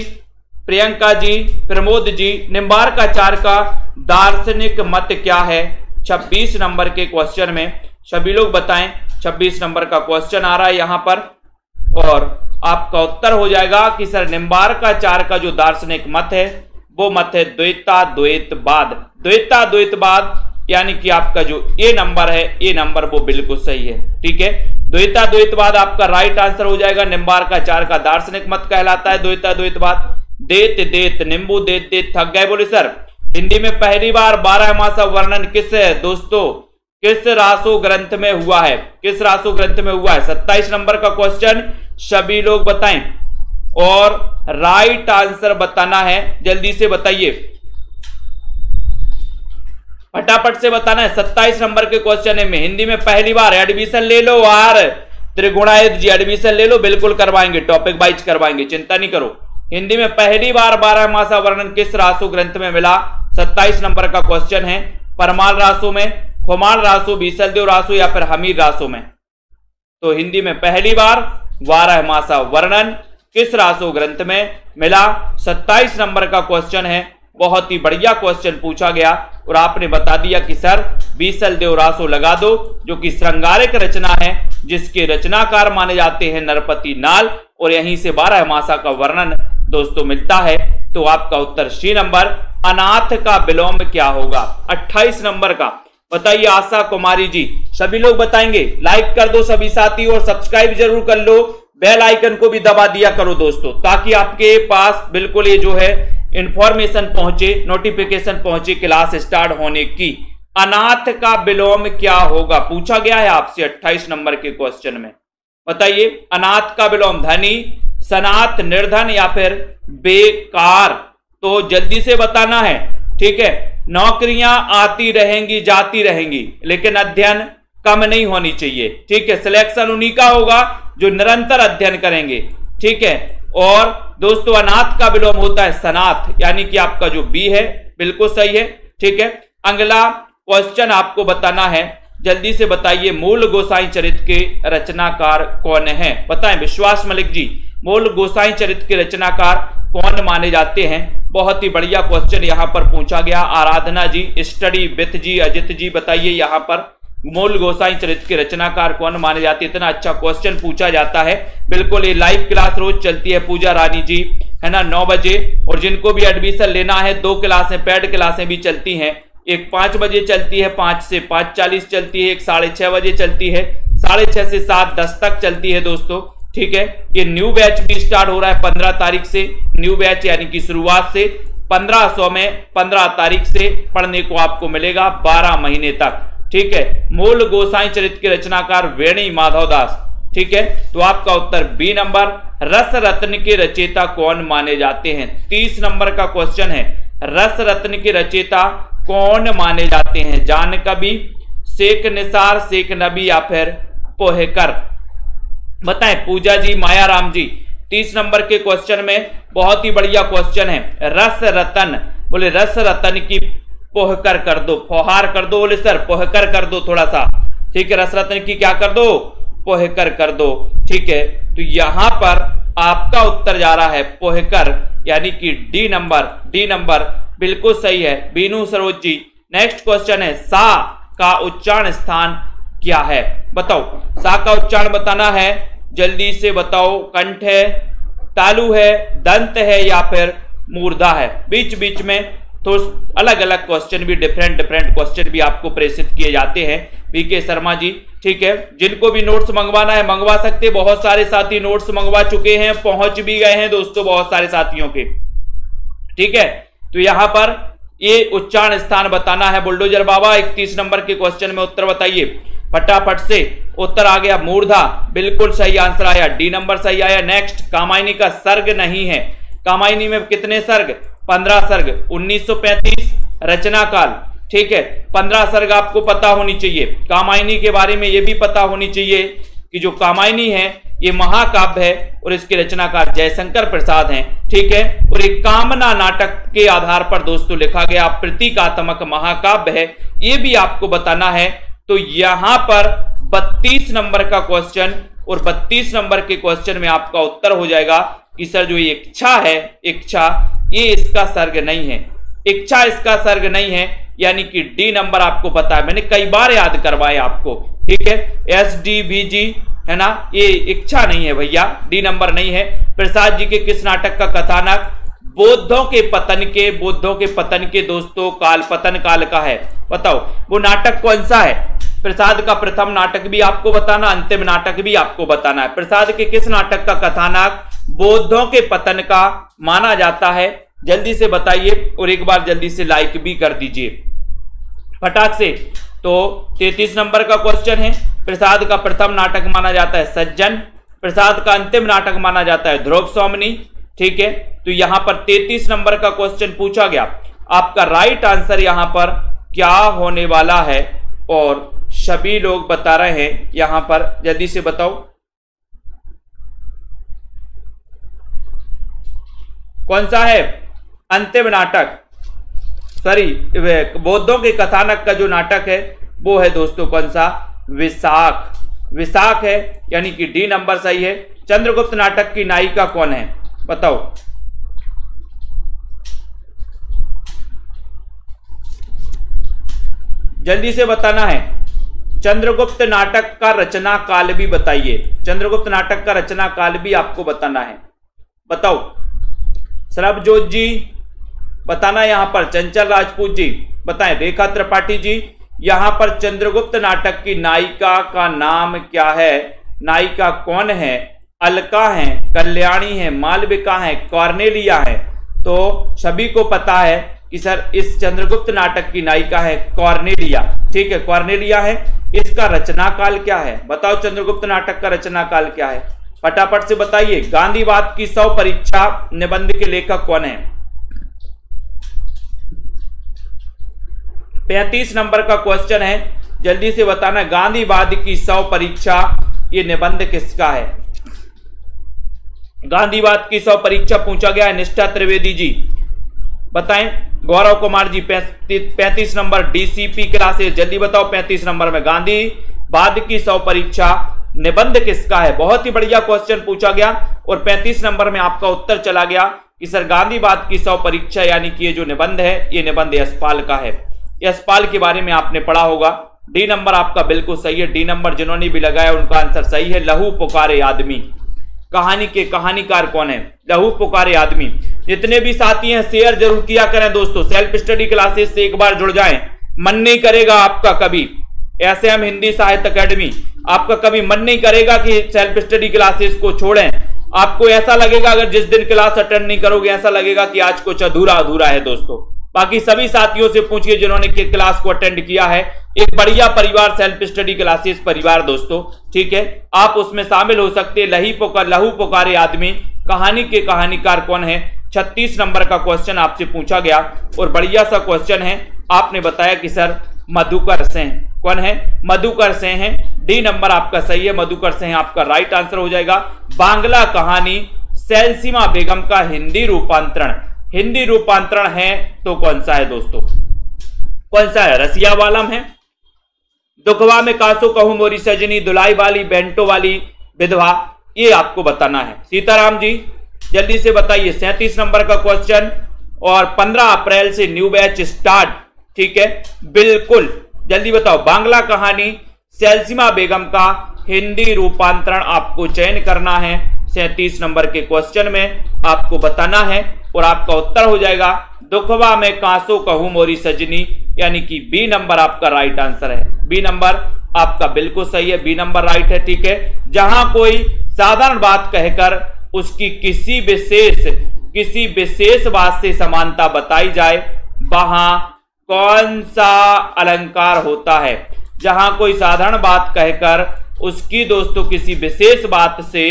प्रियंका जी, प्रमोद जी, निम्बार्काचार्य का दार्शनिक मत क्या है? 26 नंबर के क्वेश्चन में सभी लोग बताएं। 26 नंबर का क्वेश्चन आ रहा है यहां पर और आपका उत्तर हो जाएगा कि सर निम्बार्काचार्य का जो दार्शनिक मत है वो मत है द्वैताद्वैतवाद। द्वैताद्वैतवाद यानी कि आपका जो ए नंबर है, ए नंबर वो बिल्कुल सही है, ठीक है। द्वैताद्वैतवाद आपका राइट आंसर हो जाएगा। निम्बार्काचार्य का दार्शनिक मत कहलाता है द्वैताद्वैतवाद। देत देत नींबू देत देत थक गए बोले सर। हिंदी में पहली बार 12 मासा वर्णन किस दोस्तों किस रासो ग्रंथ में हुआ है? किस रासो ग्रंथ में हुआ है? 27 नंबर का क्वेश्चन सभी लोग बताएं और राइट आंसर बताना है, जल्दी से बताइए, फटाफट से बताना है। 27 नंबर के क्वेश्चन में हिंदी में पहली बार एडमिशन ले लो यार, त्रिगुणायत जी एडमिशन ले लो, बिल्कुल करवाएंगे, टॉपिक वाइज करवाएंगे, चिंता नहीं करो। हिंदी में पहली बार 12 मासा वर्णन किस रासो ग्रंथ में मिला? 27 नंबर का क्वेश्चन है। परमाल रासो में, खुमाल रासो, बीसलदेव रासो या फिर हमीर रासो में? तो हिंदी में पहली बार 12 मासा वर्णन किस रासो ग्रंथ में मिला? 27 नंबर का क्वेश्चन है। बहुत ही बढ़िया क्वेश्चन पूछा गया और आपने बता दिया कि सर बीसलदेव रासो लगा दो, जो कि श्रृंगारिक रचना है, जिसके रचनाकार माने जाते हैं नरपति नाल, और यहीं से 12 मासा का वर्णन दोस्तों मिलता है। तो आपका उत्तर सी नंबर। अनाथ का विलोम क्या होगा? 28 नंबर का बताइए। आशा कुमारी जी सभी लोग बताएंगे। लाइक कर दो सभी साथी और सब्सक्राइब जरूर कर लो। बेल आइकन को भी दबा दिया करो दोस्तों, ताकि आपके पास बिल्कुल ये जो है इंफॉर्मेशन पहुंचे, नोटिफिकेशन पहुंचे क्लास स्टार्ट होने की। अनाथ का विलोम क्या होगा पूछा गया है आपसे 28 नंबर के क्वेश्चन में। बताइए अनाथ का विलोम धनी, सनाथ, निर्धन या फिर बेकार? तो जल्दी से बताना है, ठीक है। नौकरियां आती रहेंगी जाती रहेंगी, लेकिन अध्ययन कम नहीं होनी चाहिए, ठीक है। सिलेक्शन उन्हीं का होगा जो निरंतर अध्ययन करेंगे, ठीक है। और दोस्तों अनाथ का विलोम होता है सनाथ, यानी कि आपका जो बी है बिल्कुल सही है, ठीक है। अगला क्वेश्चन आपको बताना है, जल्दी से बताइए। मूल गोसाई चरित्र के रचनाकार कौन है? बताएं। विश्वास मलिक जी मूल गोसाई चरित्र के रचनाकार कौन माने जाते हैं? बहुत ही बढ़िया क्वेश्चन यहाँ पर पूछा गया। आराधना जी, स्टडी विथ जी, अजित जी बताइए यहाँ पर मूल गोसाई चरित्र के रचनाकार कौन माने जाते हैं? इतना अच्छा क्वेश्चन पूछा जाता है। बिल्कुल, ये लाइव क्लास रोज चलती है पूजा रानी जी, है ना, 9 बजे। और जिनको भी एडमिशन लेना है 2 क्लासें पेड क्लासें भी चलती हैं। एक 5 बजे चलती है, 5 से 5:40 चलती है, एक 6:30 बजे चलती है, 6:30 से 7:10 तक चलती है दोस्तों। ठीक है, ये न्यू बैच भी स्टार्ट हो रहा है 15 तारीख से। न्यू बैच यानी कि शुरुआत से 1500 में 15 तारीख से पढ़ने को आपको मिलेगा 12 महीने तक। ठीक है, मूल गोसाई चरित्र के रचनाकार वेणी माधव दास। ठीक है, तो आपका उत्तर बी नंबर, रस रत्न के रचयिता कौन माने जाते हैं? 30 नंबर का क्वेश्चन है, रस रत्न के रचयिता कौन माने जाते हैं? जान कवि, शेख निसार, शेख नबी या फिर पोहेकर? बताएं पूजा जी, माया राम जी। 30 नंबर के क्वेश्चन में बहुत ही बढ़िया क्वेश्चन है, रस रतन। बोले रस रतन की पोहकर कर दो, फौहार कर दो। बोले सर पोहकर कर दो थोड़ा सा। ठीक है, रस रतन की क्या कर दो? पोहकर कर दो। ठीक है, तो यहां पर आपका उत्तर जा रहा है पोहकर, यानी कि डी नंबर बिल्कुल सही है बीनू सरोज जी। नेक्स्ट क्वेश्चन है, सा का उच्चारण स्थान क्या है? बताओ, सा का उच्चारण बताना है, जल्दी से बताओ। कंठ है, तालु है, दंत है या फिर मूर्धा है? बीच बीच में तो अलग अलग क्वेश्चन भी, डिफरेंट क्वेश्चन भी आपको प्रेषित किए जाते हैं वीके शर्मा जी। ठीक है, जिनको भी नोट्स मंगवाना है मंगवा सकते। बहुत सारे साथी नोट्स मंगवा चुके हैं, पहुंच भी गए हैं दोस्तों बहुत सारे साथियों के। ठीक है, तो यहां पर ये उच्चारण स्थान बताना है बुलडोजर बाबा। 31 नंबर के क्वेश्चन में उत्तर बताइए फटाफट से। उत्तर आ गया मूर्धा, बिल्कुल सही आंसर आया, डी नंबर सही आया। नेक्स्ट, कामायनी का सर्ग नहीं है। कामायनी में कितने सर्ग? 15 सर्ग। 1935 रचना काल। ठीक है, 15 सर्ग आपको पता होनी चाहिए। कामायनी के बारे में यह भी पता होनी चाहिए कि जो कामायनी है ये महाकाव्य है और इसके रचनाकार जयशंकर प्रसाद हैं। ठीक है, और एक कामना नाटक के आधार पर दोस्तों लिखा गया प्रतीकात्मक महाकाव्य है, ये भी आपको बताना है। तो यहां पर 32 नंबर का क्वेश्चन, और 32 नंबर के क्वेश्चन में आपका उत्तर हो जाएगा कि सर जो ये इच्छा है, इच्छा ये इसका सर्ग नहीं है, इच्छा इसका सर्ग नहीं है, यानी कि डी नंबर आपको पता है, मैंने कई बार याद करवाया आपको। ठीक है, SDVG है ना, ये इच्छा नहीं है भैया, डी नंबर नहीं है। प्रसाद जी के किस नाटक का कथानक बौद्धों के पतन के दोस्तों काल, पतन काल का है? बताओ वो नाटक कौन सा है? प्रसाद का प्रथम नाटक भी आपको बताना, अंतिम नाटक भी आपको बताना है। प्रसाद के किस नाटक का कथानक बौद्धों के पतन का माना जाता है? जल्दी से बताइए, और एक बार जल्दी से लाइक भी कर दीजिए फटाक से। तो 33 नंबर का क्वेश्चन है, प्रसाद का प्रथम नाटक माना जाता है सज्जन, प्रसाद का अंतिम नाटक माना जाता है ध्रुव सोमनी। ठीक है, तो यहां पर 33 नंबर का क्वेश्चन पूछा गया। आपका राइट आंसर यहां पर क्या होने वाला है? और सभी लोग बता रहे हैं यहां पर, जल्दी से बताओ कौन सा है अंतिम नाटक? सॉरी, बौद्धों के कथानक का जो नाटक है वो है दोस्तों कौन सा? विशाख है, यानी कि डी नंबर सही है। चंद्रगुप्त नाटक की नायिका कौन है? बताओ। जल्दी से बताना है। चंद्रगुप्त नाटक का रचना काल भी बताइए, चंद्रगुप्त नाटक का रचना काल भी आपको बताना है। बताओ सरबजोत जी बताना, यहां पर चंचल राजपूत जी बताएं, रेखा त्रिपाठी जी यहां पर चंद्रगुप्त नाटक की नायिका का नाम क्या है? नायिका कौन है? अलका है, कल्याणी है, मालविका है, कॉर्नेलिया है? तो सभी को पता है कि सर इस चंद्रगुप्त नाटक की नायिका है कॉर्नेलिया। ठीक है, कॉर्नेलिया है। इसका रचना काल क्या है? बताओ चंद्रगुप्त नाटक का रचना काल क्या है? फटाफट से बताइए। गांधीवाद की 100 परीक्षा निबंध के लेखक कौन है? 35 नंबर का क्वेश्चन है, जल्दी से बताना। गांधीवाद की 100 परीक्षा ये निबंध किसका है? गांधीवाद की 100 परीक्षा पूछा गया है, निष्ठा त्रिवेदी जी बताएं। Gaurav Kumar ji 35 number DCP classes, जल्दी बताओ 35 नंबर में गांधीवाद की 100 परीक्षा निबंध किसका है? बहुत ही बढ़िया क्वेश्चन पूछा गया। और 35 नंबर में आपका उत्तर चला गया कि सर गांधीवाद की 100 परीक्षा यानी कि ये जो निबंध है ये निबंध यशपाल का है। यशपाल के बारे में आपने पढ़ा होगा। डी नंबर आपका बिल्कुल सही है। डी नंबर जिन्होंने भी लगाया उनका आंसर सही है। लहू पुकारे आदमी कहानी के कहानीकार कौन है? लहू पुकारे आदमी। जितने भी साथी हैं शेयर जरूर किया करें दोस्तों। सेल्फ स्टडी क्लासेस से एक बार जुड़ जाएं, मन नहीं करेगा आपका कभी। ऐसे हम हिंदी साहित्य अकेडमी, आपका कभी मन नहीं करेगा कि सेल्फ स्टडी क्लासेस को छोड़ें। आपको ऐसा लगेगा अगर जिस दिन क्लास अटेंड नहीं करोगे ऐसा लगेगा कि आज कुछ अधूरा अधूरा है दोस्तों। बाकी सभी साथियों से पूछिए जिन्होंने क्लास को अटेंड किया है। एक बढ़िया परिवार सेल्फ स्टडी क्लासेस परिवार दोस्तों, ठीक है, आप उसमें शामिल हो सकते हैं। लहू पुकारे आदमी कहानी के कहानीकार कौन है? 36 नंबर का क्वेश्चन आपसे पूछा गया और बढ़िया सा क्वेश्चन है। आपने बताया कि सर मधुकर सिंह। कौन है? मधुकर सिंह है। डी नंबर आपका सही है। मधुकर सिंह आपका राइट आंसर हो जाएगा। बांग्ला कहानी सैलसीमा बेगम का हिंदी रूपांतरण, हिंदी रूपांतरण है तो कौन सा है दोस्तों? कौन सा है? रसिया वालम है। दुखवा में कासो कहूं मोरी सजनी, दुलाई वाली बेंटो वाली विधवा, ये आपको बताना है। सीताराम जी जल्दी से बताइए। 37 नंबर का क्वेश्चन और 15 अप्रैल से न्यू बैच स्टार्ट, ठीक है, बिल्कुल जल्दी बताओ। बांग्ला कहानी सैलसीमा बेगम का हिंदी रूपांतरण आपको चयन करना है। 37 नंबर के क्वेश्चन में आपको बताना है और आपका उत्तर हो जाएगा दुखवा में कांसो कहूं मोरी सजनी, यानी कि बी नंबर आपका राइट आंसर है। बी नंबर आपका बिल्कुल सही है। बी नंबर राइट है, ठीक है। जहां कोई साधारण बात कहकर उसकी किसी विशेष बात से समानता बताई जाए वहां कौन सा अलंकार होता है? जहां कोई साधारण बात कहकर उसकी दोस्तों किसी विशेष बात से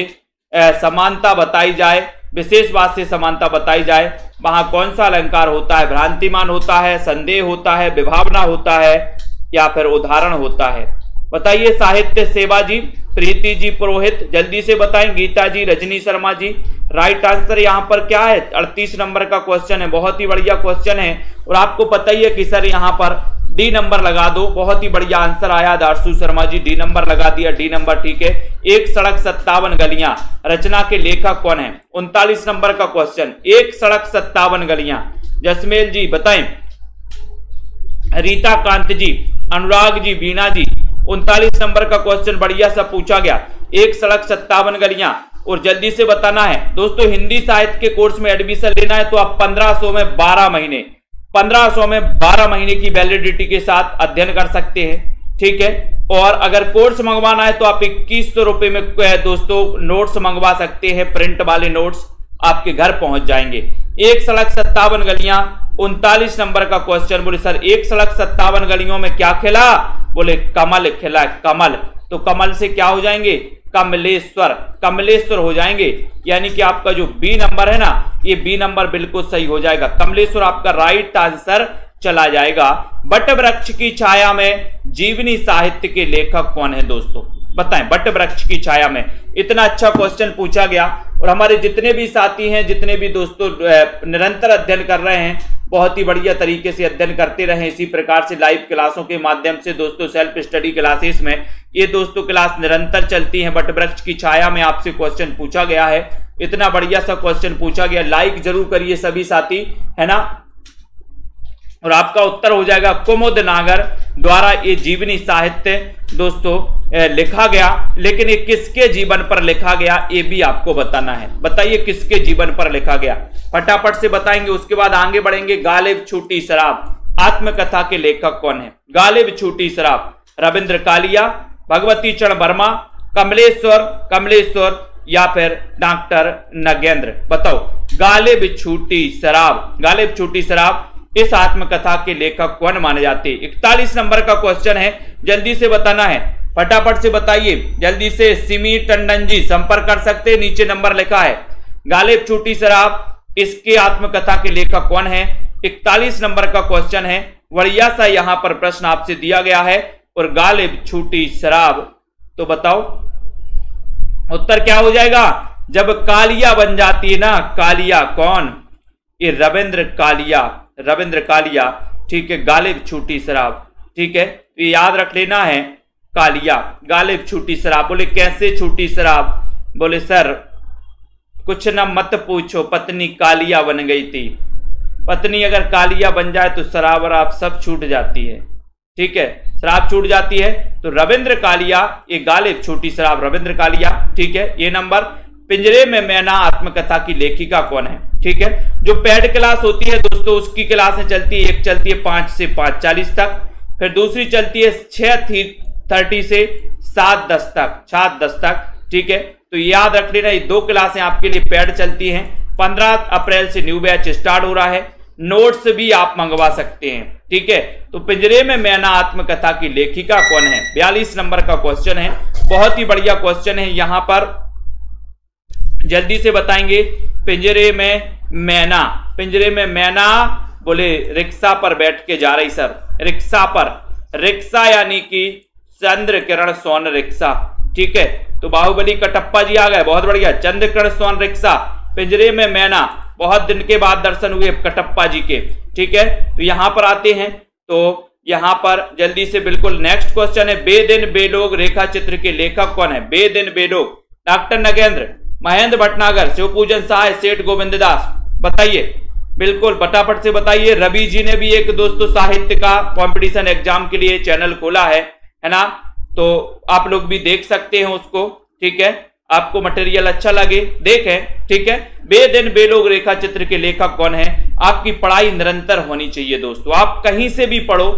समानता बताई जाए, विशेष बात से समानता बताई जाए, वहां कौन सा अलंकार होता है? भ्रांतिमान होता है, संदेह होता है, विभावना होता है या फिर उदाहरण होता है? बताइए। साहित्य सेवा जी, प्रीति जी पुरोहित जल्दी से बताएं। गीता जी, रजनी शर्मा जी, राइट आंसर यहां पर क्या है? 38 नंबर का क्वेश्चन है। बहुत ही बढ़िया क्वेश्चन है और आपको पता ही है कि सर यहां पर डी नंबर लगा दो। बहुत ही बढ़िया आंसर आया। दारसू शर्मा जी डी नंबर लगा दिया। डी नंबर ठीक है। एक सड़क 57 गलियां रचना के लेखक कौन है? 39 नंबर का क्वेश्चन। एक सड़क 57 गलियां, जसमेल जी बताएं। रीता कांत जी, अनुराग जी, बीना जी, 39 नंबर का क्वेश्चन बढ़िया सा पूछा गया। एक सड़क 57 गलियां और जल्दी से बताना है दोस्तों। हिंदी साहित्य के कोर्स में एडमिशन लेना है तो आप 1500 में 12 महीने 1500 में 12 महीने की वैलिडिटी के साथ अध्ययन कर सकते हैं, ठीक है। और अगर कोर्स मंगवाना है तो आप 2100 रुपए में दोस्तों नोट्स मंगवा सकते हैं। प्रिंट वाले नोट्स आपके घर पहुंच जाएंगे। एक सड़क 57 गलियां, 39 नंबर का क्वेश्चन। बोले सर एक सड़क 57 गलियों में क्या खिला? बोले कमल खिला। कमल, तो कमल से क्या हो जाएंगे? कमलेश्वर, कमलेश्वर हो जाएंगे। यानी कि आपका जो बी नंबर है ना, ये बी नंबर बिल्कुल सही हो जाएगा। कमलेश्वर आपका राइट आंसर चला जाएगा। बट वृक्ष की छाया में जीवनी साहित्य के लेखक कौन है दोस्तों? बताएं। बट वृक्ष की छाया में, इतना अच्छा क्वेश्चन पूछा गया और हमारे जितने भी साथी हैं, जितने भी दोस्तों निरंतर अध्ययन कर रहे हैं, बहुत ही बढ़िया तरीके से अध्ययन करते रहें। इसी प्रकार से लाइव क्लासों के माध्यम से दोस्तों सेल्फ स्टडी क्लासेस में ये दोस्तों क्लास निरंतर चलती हैं। बट वृक्ष की छाया में आपसे क्वेश्चन पूछा गया है। इतना बढ़िया सा क्वेश्चन पूछा गया। लाइक जरूर करिए सभी साथी, है ना। और आपका उत्तर हो जाएगा कुमुद नागर द्वारा ये जीवनी साहित्य दोस्तों लिखा गया। लेकिन ये किसके जीवन पर लिखा गया ये भी आपको बताना है। बताइए किसके जीवन पर लिखा गया? फटाफट से बताएंगे, उसके बाद आगे बढ़ेंगे। गालिब छूटी शराब आत्मकथा के लेखक कौन है? गालिब छूटी शराब, रविंद्र कालिया, भगवती चरण वर्मा, कमलेश्वर या फिर डॉक्टर नगेंद्र। बताओ। गालिब छूटी शराब, गालिब छूटी शराब इस आत्मकथा के लेखक कौन माने जाते हैं? 41 नंबर का क्वेश्चन है, जल्दी से बताना है। फटाफट से बताइए जल्दी से। सिमी टंडन जी संपर्क कर सकते हैं, नीचे नंबर लिखा है। गालिब छूटी शराब इसके आत्मकथा के लेखक कौन है? 41 नंबर का क्वेश्चन है। बढ़िया सा यहां पर प्रश्न आपसे दिया गया है। और गालिब छूटी शराब, तो बताओ उत्तर क्या हो जाएगा? जब कालिया बन जाती है ना, कालिया कौन? ये रविंद्र कालिया, रविंद्र कालिया, ठीक है। गालिब छूटी शराब, ठीक है। तो याद रख लेना है। कालिया। गालिब छूटी शराब। बोले कैसे छूटी शराब? बोले सर कुछ ना मत पूछो, पत्नी कालिया बन गई थी। पत्नी अगर कालिया बन जाए तो शराब और आप सब छूट जाती है। ठीक है, शराब छूट जाती है। तो रविंद्र कालिया, ये गालिब छूटी शराब, रविंद्र कालिया। ठीक है, ये नंबर। पिंजरे में मैना आत्मकथा की लेखिका कौन है? ठीक है, जो पेड क्लास होती है दोस्तों उसकी क्लासें चलती है, एक चलती है 5 से 5:40 तक, फिर दूसरी चलती है 6:30 से 7:10 तक। ठीक है, तो याद रख लेना, ये 2 क्लासें आपके लिए पेड चलती हैं। 15 अप्रैल से न्यू बैच स्टार्ट हो रहा है। नोट्स भी आप मंगवा सकते हैं। ठीक है, तो पिंजरे में मैना आत्मकथा की लेखिका कौन है? 42 नंबर का क्वेश्चन है, बहुत ही बढ़िया क्वेश्चन है। यहां पर जल्दी से बताएंगे। पिंजरे में मैना, पिंजरे में मैना, बोले रिक्शा पर बैठ के जा रही सर, रिक्शा पर, रिक्शा यानी कि चंद्र किरण सोन रिक्शा। ठीक है, तो बाहुबली कटप्पा जी आ गए, बहुत बढ़िया। चंद्र किरण सोन रिक्शा, पिंजरे में मैना, बहुत दिन के बाद दर्शन हुए कटप्पा जी के। ठीक है, तो यहां पर आते हैं, तो यहां पर जल्दी से बिल्कुल नेक्स्ट क्वेश्चन है। बेदिन बेलोग रेखा चित्र के लेखक कौन है? बेदिन बेलोग, डॉक्टर नगेंद्र, महेंद्र भटनागर, शिवपूजन सहाय, सेठ गोविंददास। बताइए, बिल्कुल फटाफट से बताइए। रवि जी ने भी एक दोस्तों साहित्य का कंपटीशन एग्जाम के लिए चैनल खोला है ना, तो आप लोग भी देख सकते हैं उसको। ठीक है, आपको मटेरियल अच्छा लगे देखें। ठीक है, बेदिन बेलोग रेखा चित्र के लेखक कौन है? आपकी पढ़ाई निरंतर होनी चाहिए दोस्तों, आप कहीं से भी पढ़ो,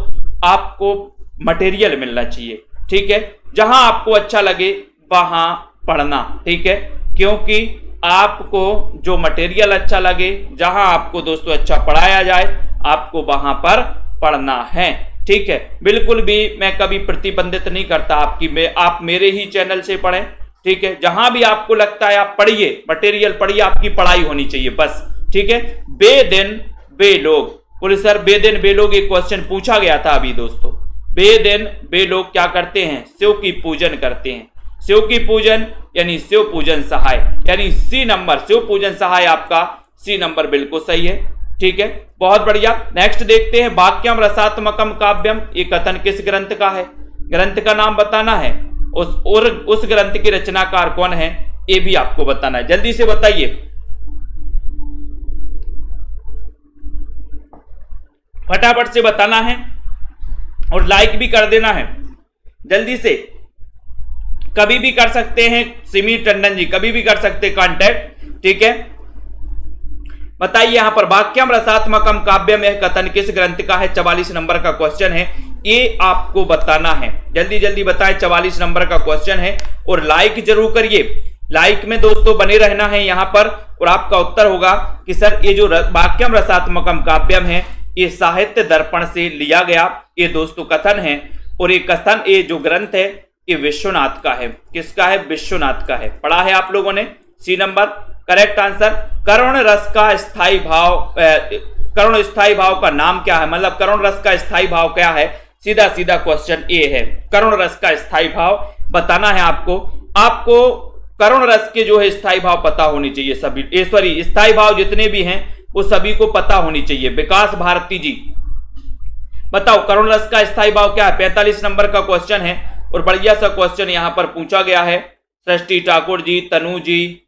आपको मटेरियल मिलना चाहिए। ठीक है, जहां आपको अच्छा लगे वहां पढ़ना। ठीक है, क्योंकि आपको जो मटेरियल अच्छा लगे, जहां आपको दोस्तों अच्छा पढ़ाया जाए, आपको वहां पर पढ़ना है। ठीक है, बिल्कुल भी मैं कभी प्रतिबंधित नहीं करता आपकी, आप मेरे ही चैनल से पढ़ें। ठीक है, जहां भी आपको लगता है आप पढ़िए, मटेरियल पढ़िए, आपकी पढ़ाई होनी चाहिए बस। ठीक है, बेदिन बेलोग, बोले सर बेदिन बेलोग एक क्वेश्चन पूछा गया था अभी दोस्तों। बेदिन बेलोग क्या करते हैं? शिव की पूजन करते हैं। शिव की पूजन यानी शिव पूजन सहाय, यानी सी नंबर, शिव पूजन सहाय आपका सी नंबर बिल्कुल सही है। ठीक है, बहुत बढ़िया। नेक्स्ट देखते हैं। वाक्यम रसात्मकम काव्यम, ये कथन किस ग्रंथ का है? ग्रंथ का नाम बताना है, उस ग्रंथ के रचनाकार कौन है ये भी आपको बताना है। जल्दी से बताइए, फटाफट से बताना है और लाइक भी कर देना है जल्दी से। कभी भी कर सकते हैं, सिमी टंडन जी कभी भी कर सकते हैं कांटेक्ट। ठीक है, बताइए यहां पर वाक्यम रसात्मकम काव्यम यह कथन किस ग्रंथ का है? 44 नंबर का क्वेश्चन है, ये आपको बताना है। जल्दी जल्दी बताएं, 44 नंबर का क्वेश्चन है और लाइक जरूर करिए। लाइक में दोस्तों बने रहना है यहां पर, और आपका उत्तर होगा कि सर ये जो वाक्यम रसात्मकम काव्यम है ये साहित्य दर्पण से लिया गया ये दोस्तों कथन है। और ये कथन, ये जो ग्रंथ है ये विश्वनाथ का है। किसका है? विश्वनाथ का है। पढ़ा है आप लोगों ने? C number correct answer. करुण रस का स्थायी भाव, करुण स्थायी भाव का नाम क्या है? मतलब करुण रस का स्थायी भाव क्या है? सीधा सीधा क्वेश्चन ये है, करुण रस का स्थायी भाव बताना है आपको। आपको करुण रस के जो है स्थायी भाव पता होनी चाहिए सभी, सॉरी स्थायी भाव जितने भी हैं वो सभी को पता होनी चाहिए। विकास भारती जी बताओ करुण रस का स्थायी भाव क्या है? 45 नंबर का क्वेश्चन है और बढ़िया सा क्वेश्चन यहां पर पूछा गया है। सृष्टि ठाकुर जी, तनु जी,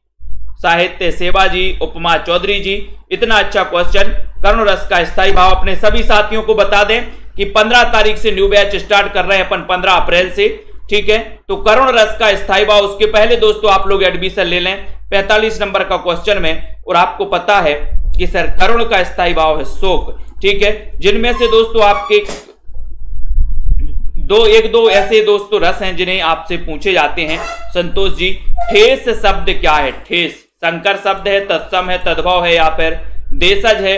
साहित्य सेवा जी, उपमा चौधरी जी, इतना अच्छा क्वेश्चन। करुण रस का स्थायी भाव अपने सभी साथियों को बता दें कि 15 तारीख से न्यू बैच स्टार्ट कर रहे हैं अपन, 15 अप्रैल से। ठीक है, तो करुण रस का स्थायी भाव, उसके पहले दोस्तों आप लोग एडमिशन ले लें 45 नंबर का क्वेश्चन में। और आपको पता है कि सर करुण का स्थायी भाव है शोक। ठीक है, जिनमें से दोस्तों आपके एक दो ऐसे दोस्तों रस हैं जिन्हें आपसे पूछे जाते हैं। संतोष जी, ठेस शब्द क्या है? ठेस संकर शब्द है, तत्सम है, तद्भव है या फिर देशज है?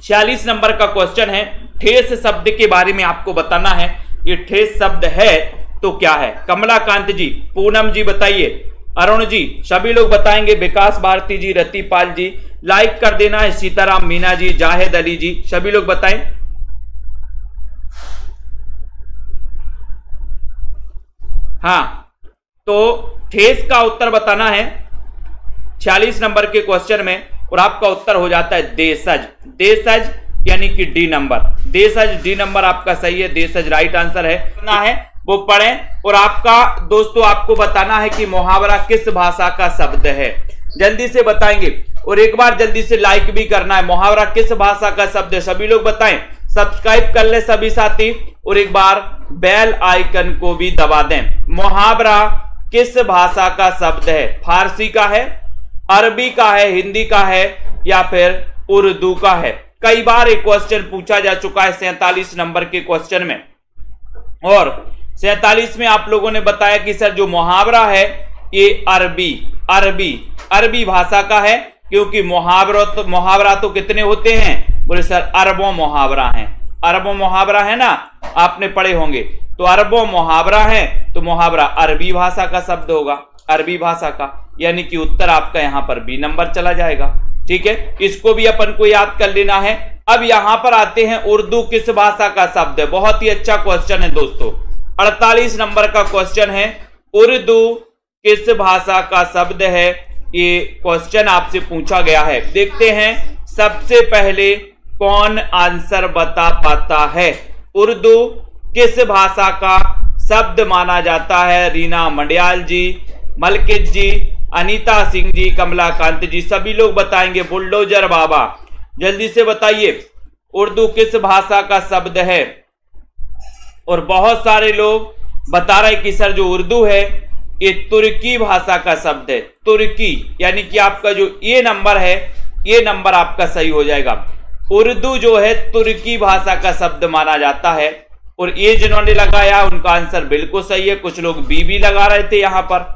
46 नंबर का क्वेश्चन है। ठेस शब्द के बारे में आपको बताना है, ये ठेस शब्द है तो क्या है? कमलाकांत जी, पूनम जी बताइए, अरुण जी, सभी लोग बताएंगे। विकास भारती जी, रतिपाल जी, लाइक कर देना है। सीताराम मीना जी, जाहिद अली जी, सभी लोग बताएं। हाँ, तो ठेस का उत्तर बताना है 46 नंबर के क्वेश्चन में, और आपका उत्तर हो जाता है देशज। देशज यानी कि डी नंबर, देशज, डी नंबर आपका सही है, देशज राइट आंसर है वो पढ़ें। और आपका दोस्तों आपको बताना है कि मुहावरा किस भाषा का शब्द है, जल्दी से बताएंगे। और एक बार जल्दी से लाइक भी करना है। मुहावरा किस भाषा का शब्द है, सभी लोग बताएं। सब्सक्राइब कर ले सभी साथी और एक बार बेल आइकन को भी दबा दें। मुहावरा किस भाषा का शब्द है, फारसी का है, अरबी का है, हिंदी का है या फिर उर्दू का है। कई बार एक क्वेश्चन पूछा जा चुका है 47 नंबर के क्वेश्चन में, और 47 में आप लोगों ने बताया कि सर जो मुहावरा है ये अरबी भाषा का है, क्योंकि मुहावरा तो कितने होते हैं, बोले सर अरबों मुहावरा है, अरबों मुहावरा है ना, आपने पढ़े होंगे। तो अरबों मुहावरा है तो मुहावरा अरबी भाषा का शब्द होगा, अरबी भाषा का, यानी कि उत्तर आपका यहां पर बी नंबर चला जाएगा। ठीक है, इसको भी अपन को याद कर लेना है। अब यहां पर आते हैं उर्दू किस भाषा का शब्द है। बहुत ही अच्छा क्वेश्चन है दोस्तों, 48 नंबर का क्वेश्चन है, उर्दू किस भाषा का शब्द है, ये क्वेश्चन आपसे पूछा गया है। देखते हैं सबसे पहले कौन आंसर बता पाता है। उर्दू किस भाषा का शब्द माना जाता है, रीना मंडियाल जी, मलकित जी, अनीता सिंह जी, कमलाकांत जी, सभी लोग बताएंगे। बुलडोजर बाबा जल्दी से बताइए उर्दू किस भाषा का शब्द है। और बहुत सारे लोग बता रहे कि सर जो उर्दू है ये तुर्की भाषा का शब्द है, तुर्की, यानी कि आपका जो ये नंबर है ये नंबर आपका सही हो जाएगा। उर्दू जो है तुर्की भाषा का शब्द माना जाता है। और ये जिन्होंने लगाया उनका आंसर बिल्कुल सही है। कुछ लोग बी भी लगा रहे थे। यहां पर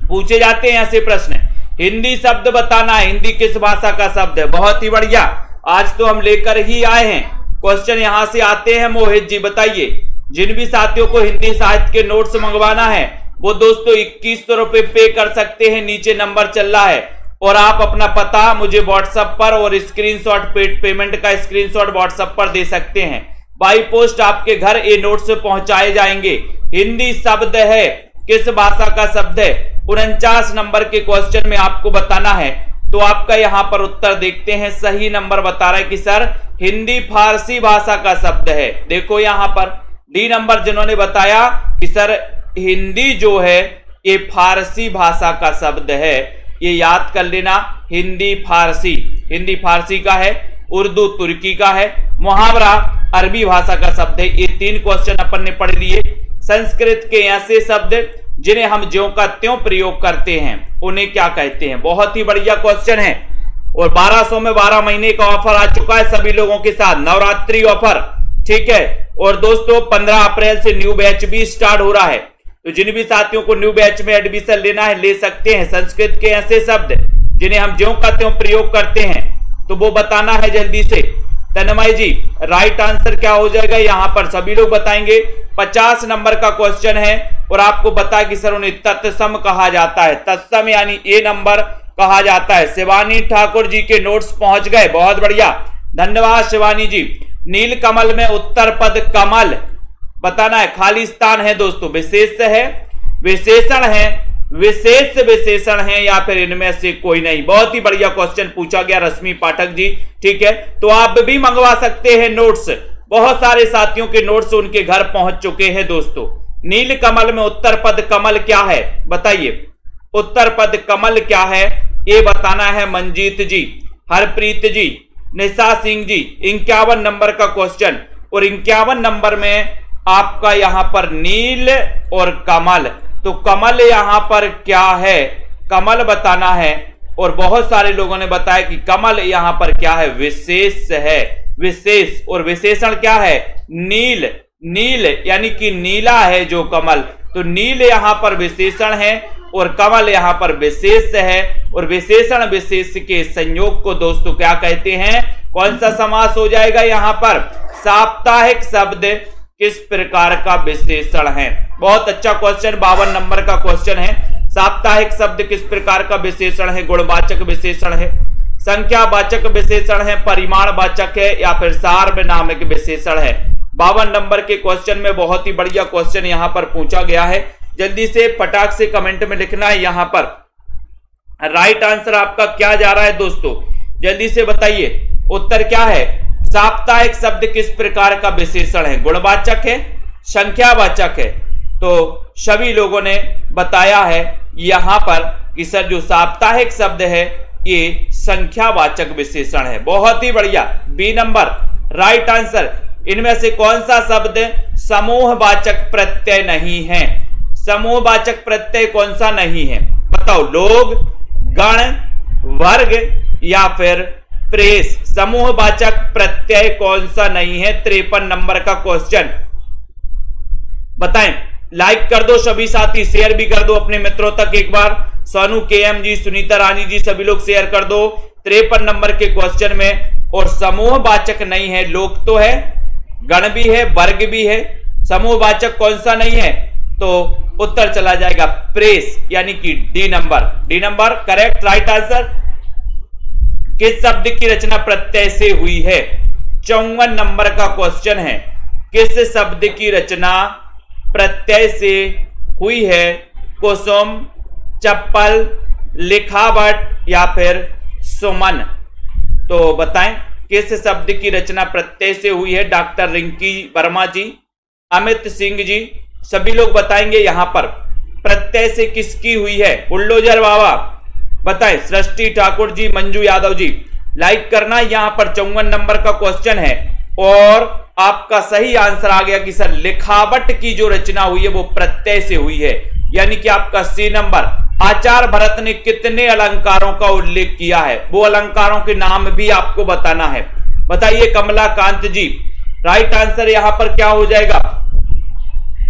पूछे जाते हैं ऐसे प्रश्न, हिंदी शब्द बताना, हिंदी किस भाषा का शब्द है। बहुत ही बढ़िया, आज तो हम लेकर ही आए हैं क्वेश्चन। यहां से आते हैं मोहित जी, बताइए जिन भी साथियों को हिंदी साहित्य के नोट्स मंगवाना है वो दोस्तों 2100 रुपए पे कर सकते हैं, नीचे नंबर चल रहा है। और आप अपना पता मुझे व्हाट्सएप पर और स्क्रीनशॉट पेमेंट का स्क्रीनशॉट व्हाट्सएप पर दे सकते हैं। बाई पोस्ट आपके घर ये नोट्स पहुंचाए जाएंगे। हिंदी शब्द है किस भाषा का शब्द है, 49 नंबर के क्वेश्चन में आपको बताना है। तो आपका यहां पर उत्तर देखते हैं, सही नंबर बता रहा है कि सर हिंदी फारसी भाषा का शब्द है। देखो यहां पर डी नंबर जिन्होंने बताया कि सर हिंदी जो है ये फारसी भाषा का शब्द है, ये याद कर लेना। हिंदी फारसी का है, उर्दू तुर्की का है, मुहावरा अरबी भाषा का शब्द है। ये 3 क्वेश्चन अपन ने पढ़ लिए। संस्कृत के ऐसे शब्द जिन्हें हम ज्यों का त्यों प्रयोग करते हैं उन्हें क्या कहते हैं। बहुत ही बढ़िया क्वेश्चन है। और 1200 में 12 महीने का ऑफर आ चुका है सभी लोगों के साथ, नवरात्रि ऑफर। ठीक है, और दोस्तों 15 अप्रैल से न्यू बैच भी स्टार्ट हो रहा है। तो जिन भी साथियों को न्यू बैच में एडमिशन लेना है ले सकते हैं। संस्कृत के ऐसे शब्द जिन्हें हम ज्यों का त्यों प्रयोग करते हैं तो वो बताना है जल्दी से। तन्मय जी राइट आंसर क्या हो जाएगा, यहां पर सभी लोग बताएंगे। 50 नंबर का क्वेश्चन है और आपको बता कि सर उन्हें तत्सम कहा जाता है, तत्सम यानी ए नंबर कहा जाता है। शिवानी ठाकुर जी के नोट्स पहुंच गए, बहुत बढ़िया, धन्यवाद शिवानी जी। नील कमल में उत्तर पद कमल बताना है, खालिस्तान है दोस्तों, विशेष है, विशेषण है, विशेष विशेषण है या फिर इनमें से कोई नहीं। बहुत ही बढ़िया क्वेश्चन पूछा गया रश्मि पाठक जी। ठीक है, तो आप भी मंगवा सकते हैं नोट्स। बहुत सारे साथियों के नोट्स उनके घर पहुंच चुके हैं दोस्तों। नील कमल में उत्तर पद कमल क्या है बताइए, उत्तर पद कमल क्या है ये बताना है। मंजीत जी, हरप्रीत जी, निशा सिंह जी, 51 नंबर का क्वेश्चन। और 51 नंबर में आपका यहां पर नील और कमल, तो कमल यहां पर क्या है, कमल बताना है। और बहुत सारे लोगों ने बताया कि कमल यहां पर क्या है, विशेष है, विशेष। और विशेषण क्या है, नील, नील यानी कि नीला है जो कमल, तो नील यहां पर विशेषण है और कमल यहां पर विशेष है। और विशेषण विशेष के संयोग को दोस्तों क्या कहते हैं, कौन सा समास हो जाएगा यहां पर, साप्ताहिक शब्द किस प्रकार का विशेषण है। बहुत अच्छा क्वेश्चन, 52 नंबर का क्वेश्चन है। साप्ताहिक शब्द किस प्रकार का विशेषण है, गुणवाचक विशेषण है, संख्यावाचक विशेषण है, परिमाणवाचक है या फिर सार्वनामिक विशेषण है। 52 नंबर के क्वेश्चन में बहुत ही बढ़िया क्वेश्चन यहां पर पूछा गया है। जल्दी से फटाक से कमेंट में लिखना है यहां पर राइट आंसर आपका क्या जा रहा है दोस्तों, जल्दी से बताइए उत्तर क्या है। साप्ताहिक शब्द किस प्रकार का विशेषण है? गुणवाचक है, संख्यावाचक है? तो सभी लोगों ने बताया है यहां पर कि सर जो साप्ताहिक शब्द है ये संख्यावाचक विशेषण है। बहुत ही बढ़िया, बी नंबर राइट आंसर। इनमें से कौन सा शब्द समूहवाचक प्रत्यय नहीं है? समूहवाचक प्रत्यय कौन सा नहीं है बताओ? लोग, गण, वर्ग या फिर प्रेस। समूहवाचक प्रत्यय कौन सा नहीं है? 53 नंबर का क्वेश्चन बताएं। लाइक कर दो सभी साथी, शेयर भी कर दो अपने मित्रों तक एक बार। सोनू केएम जी, सुनीता रानी जी, सभी लोग शेयर कर दो 53 नंबर के क्वेश्चन में। और समूहवाचक नहीं है, लोग तो है, गण भी है, वर्ग भी है, समूहवाचक कौन सा नहीं है? तो उत्तर चला जाएगा प्रेस, यानी कि D number. D number correct right answer. किस शब्द की रचना प्रत्यय से हुई है? 54 नंबर का क्वेश्चन है। किस शब्द की रचना प्रत्यय से हुई है? कुसुम, चप्पल, लिखावट या फिर सुमन? तो बताएं किस शब्द की रचना प्रत्यय से हुई है? डॉक्टर रिंकी वर्मा जी, अमित सिंह जी, सभी लोग बताएंगे यहां पर प्रत्यय से किसकी हुई है? बुल्डोजर बाबा बताएं, सृष्टि ठाकुर जी, मंजू यादव जी, लाइक करना। यहां पर 54 नंबर का क्वेश्चन है और आपका सही आंसर आ गया कि सर लिखावट की जो रचना हुई है वो प्रत्यय से हुई है, यानी कि आपका सी नंबर। आचार्य भरत ने कितने अलंकारों का उल्लेख किया है? वो अलंकारों के नाम भी आपको बताना है। बताइए कमलाकांत जी, राइट आंसर यहां पर क्या हो जाएगा?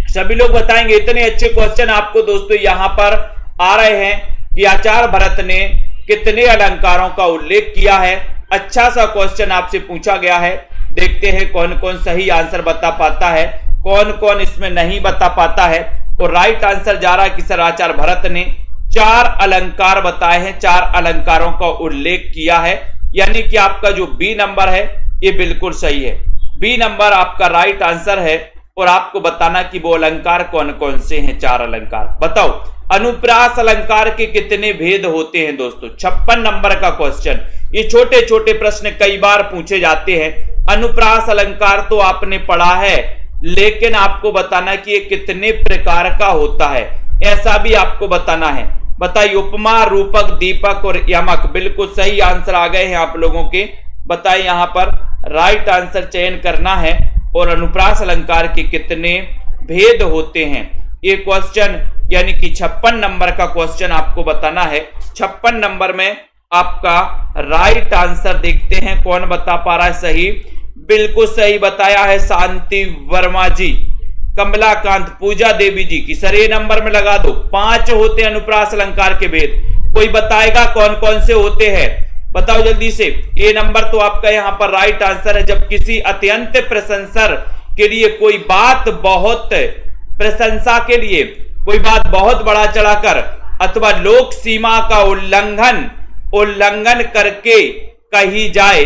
सभी लोग बताएंगे। इतने अच्छे क्वेश्चन आपको दोस्तों यहां पर आ रहे हैं कि आचार्य भरत ने कितने अलंकारों का उल्लेख किया है। अच्छा सा क्वेश्चन आपसे पूछा गया है। देखते हैं कौन कौन सही आंसर बता पाता है, कौन कौन इसमें नहीं बता पाता है। तो राइट आंसर जा रहा है कि सर आचार्य भरत ने 4 अलंकार बताए हैं, 4 अलंकारों का उल्लेख किया है, यानी कि आपका जो बी नंबर है ये बिल्कुल सही है। बी नंबर आपका राइट आंसर है। और आपको बताना कि वो अलंकार कौन कौन से हैं, 4 अलंकार बताओ। अनुप्रास अलंकार के कितने भेद होते हैं दोस्तों? 56 नंबर का क्वेश्चन। ये छोटे छोटे प्रश्न कई बार पूछे जाते हैं। अनुप्रास अलंकार तो आपने पढ़ा है, लेकिन आपको बताना कि ये कितने प्रकार का होता है, ऐसा भी आपको बताना है। बताइए उपमा, रूपक, दीपक और यमक। बिल्कुल सही आंसर आ गए हैं आप लोगों के। बताइए यहां पर राइट आंसर चयन करना है और अनुप्रास अलंकार के कितने भेद होते हैं, ये क्वेश्चन यानी कि 56 नंबर का क्वेश्चन आपको बताना है। 56 नंबर में आपका राइट आंसर देखते हैं कौन बता पा रहा है सही। बिल्कुल सही बताया है शांति वर्मा जी, कमलाकांत, पूजा देवी जी की। सर ए नंबर में लगा दो। 5 होते हैं अनुप्रास अलंकार के भेद। कोई बताएगा कौन कौन से होते हैं? बताओ जल्दी से। ए नंबर तो आपका यहां पर राइट आंसर है। जब किसी अत्यंत प्रशंसर के लिए कोई बात बहुत प्रशंसा के लिए कोई बात बहुत बड़ा चढ़ाकर अथवा लोक सीमा का उल्लंघन करके कही जाए,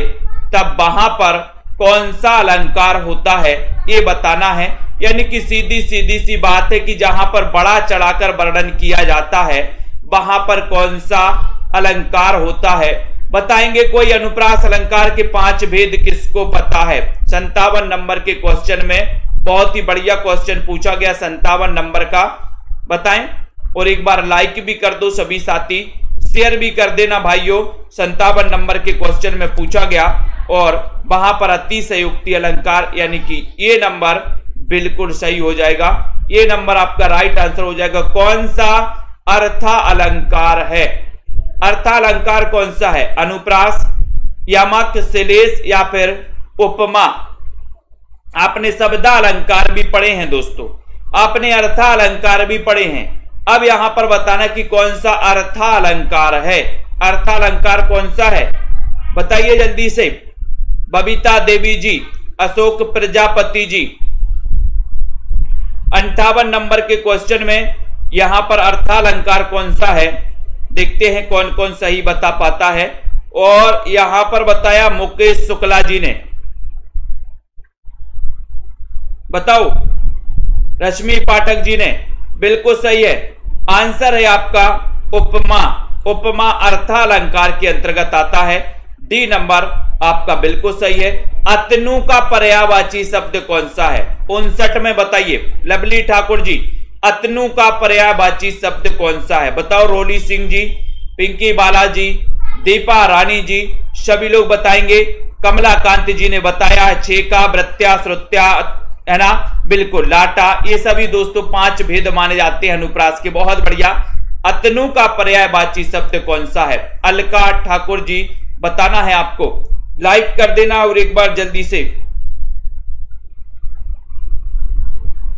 तब वहां पर कौन सा अलंकार होता है ये बताना है। यानी कि सीधी सी बात है कि जहां पर बड़ा चढ़ाकर वर्णन किया जाता है वहां पर कौन सा अलंकार होता है। बताएंगे कोई अनुप्रास अलंकार के 5 भेद किसको पता है? 57 नंबर के क्वेश्चन में बहुत ही बढ़िया क्वेश्चन पूछा गया 57 नंबर का। बताएं और एक बार लाइक भी कर दो सभी साथी, शेयर भी कर देना भाइयों। 57 नंबर के क्वेश्चन में पूछा गया और वहां पर अतिशयोक्ति अलंकार यानी कि ये नंबर बिल्कुल सही हो जाएगा। ये नंबर आपका राइट आंसर हो जाएगा। कौन सा अर्था अलंकार है? अर्था अलंकार कौन सा है? अनुप्रास, यमक, श्लेष या फिर उपमा? आपने शब्दा अलंकार भी पढ़े हैं दोस्तों, आपने अर्था अलंकार भी पढ़े हैं। अब यहां पर बताना कि कौन सा अर्था अलंकार है। अर्था अलंकार कौन सा है बताइए जल्दी से। बबीता देवी जी, अशोक प्रजापति जी। 58 नंबर के क्वेश्चन में यहां पर अर्था अलंकार कौन सा है, देखते हैं कौन कौन सही बता पाता है। और यहां पर बताया मुकेश शुक्ला जी ने। बताओ रश्मि पाठक जी ने, बिल्कुल सही है। आंसर है आपका उपमा। उपमा अर्था अलंकार के अंतर्गत आता है। डी नंबर आपका बिल्कुल सही है। अतनु का पर्यायवाची शब्द कौन सा है? 59 में बताइए लवली ठाकुर जी, अतनु का पर्यायवाची शब्द कौन सा है? बताओ रोली सिंह जी, पिंकी बालाजी, दीपा रानी जी, सभी लोग बताएंगे। कमला कांति जी ने बताया है छेका, वृत्या, श्रुत्या, है ना, बिल्कुल, लाटा, ये सभी दोस्तों 5 भेद माने जाते हैं अनुप्रास के। बहुत बढ़िया। अतनु का पर्यायवाची शब्द कौन सा है? अलका ठाकुर जी बताना है आपको, लाइक कर देना और एक बार जल्दी से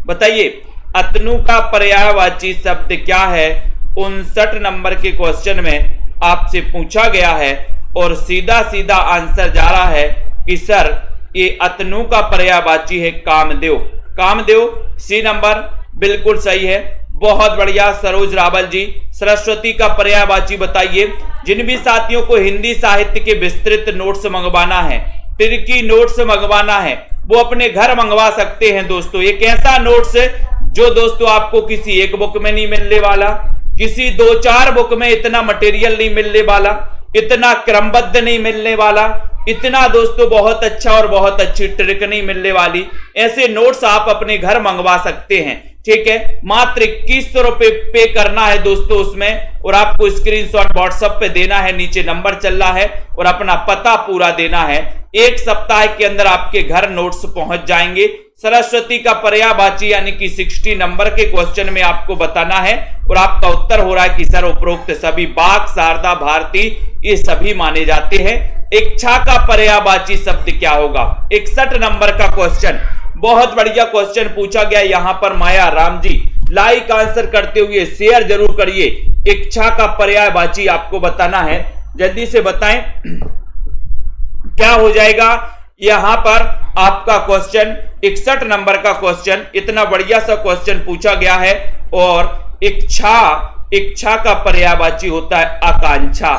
बताइए अतनु का पर्यायवाची शब्द क्या है? 59 नंबर के क्वेश्चन में आपसे पूछा गया है और सीधा सीधा आंसर जा रहा है कि सर ये अतनु का पर्यायवाची है कामदेव। कामदेव सी नंबर बिल्कुल सही है। बहुत बढ़िया सरोज रावल जी, सरस्वती का पर्यायवाची बताइए। जिन भी साथियों को हिंदी साहित्य के विस्तृत नोट्स मंगवाना है, तिरकी नोट्स मंगवाना है, वो अपने घर मंगवा सकते हैं दोस्तों। एक ऐसा नोट्स जो दोस्तों आपको किसी एक बुक में नहीं मिलने वाला, किसी 2-4 बुक में इतना मटेरियल नहीं मिलने वाला, इतना क्रमबद्ध नहीं मिलने वाला, इतना दोस्तों बहुत अच्छा और बहुत अच्छी ट्रिक नहीं मिलने वाली। ऐसे नोट्स आप अपने घर मंगवा सकते हैं, ठीक है। मात्र 2100 रुपए पे करना है दोस्तों उसमें, और आपको स्क्रीनशॉट व्हाट्सएप पे देना है, नीचे नंबर चल रहा है, और अपना पता पूरा देना है। 1 सप्ताह के अंदर आपके घर नोट्स पहुंच जाएंगे। सरस्वती का पर्यायवाची यानी कि 60 नंबर के क्वेश्चन में आपको बताना है, और आपका उत्तर हो रहा है कि सर उपरोक्त सभी बाघ, शारदा, भारती ये सभी माने जाते हैं। इच्छा का पर्यायवाची शब्द क्या होगा? 61 नंबर का क्वेश्चन, बहुत बढ़िया क्वेश्चन पूछा गया यहाँ पर। माया राम जी लाइक आंसर करते हुए शेयर जरूर करिए। इच्छा का पर्यायवाची आपको बताना है, जल्दी से बताएं क्या हो जाएगा। यहां पर आपका क्वेश्चन 61 नंबर का क्वेश्चन, इतना बढ़िया सा क्वेश्चन पूछा गया है। और इच्छा का पर्यायवाची होता है आकांक्षा।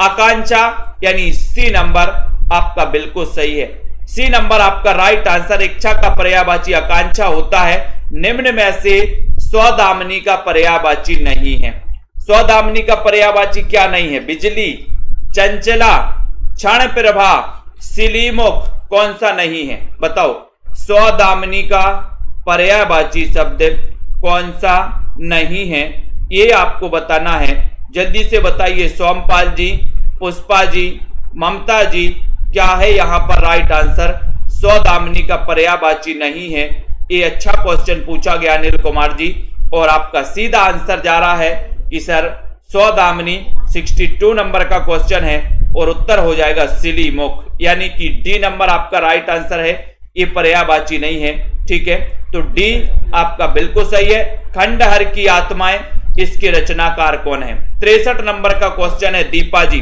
आकांक्षा यानी सी नंबर आपका बिल्कुल सही है। सी नंबर आपका राइट आंसर। इच्छा का पर्यायवाची आकांक्षा होता है। निम्न में से स्वदामनी का पर्यायवाची नहीं है। स्वदामनी का पर्यायवाची क्या नहीं है? बिजली, चंचला, क्षण प्रभा, सिलीमुख, कौन सा नहीं है? बताओ स्वदामनी का पर्यायवाची शब्द कौन सा नहीं है, ये आपको बताना है। जल्दी से बताइए सोमपाल जी, पुष्पा जी, ममता जी, क्या है यहाँ पर राइट आंसर? स्वदामनी का पर्यायवाची नहीं है। ये अच्छा क्वेश्चन पूछा गया अनिल कुमार जी, और आपका सीधा आंसर जा रहा है कि सर स्वदामनी 62 नंबर का क्वेश्चन है, और उत्तर हो जाएगा सिलीमुख, यानी कि डी नंबर आपका राइट आंसर है। ये पर्यायवाची नहीं है, ठीक है। तो डी आपका बिल्कुल सही है। खंडहर की आत्माएं, इसके रचनाकार कौन है? 63 नंबर का क्वेश्चन है। दीपा जी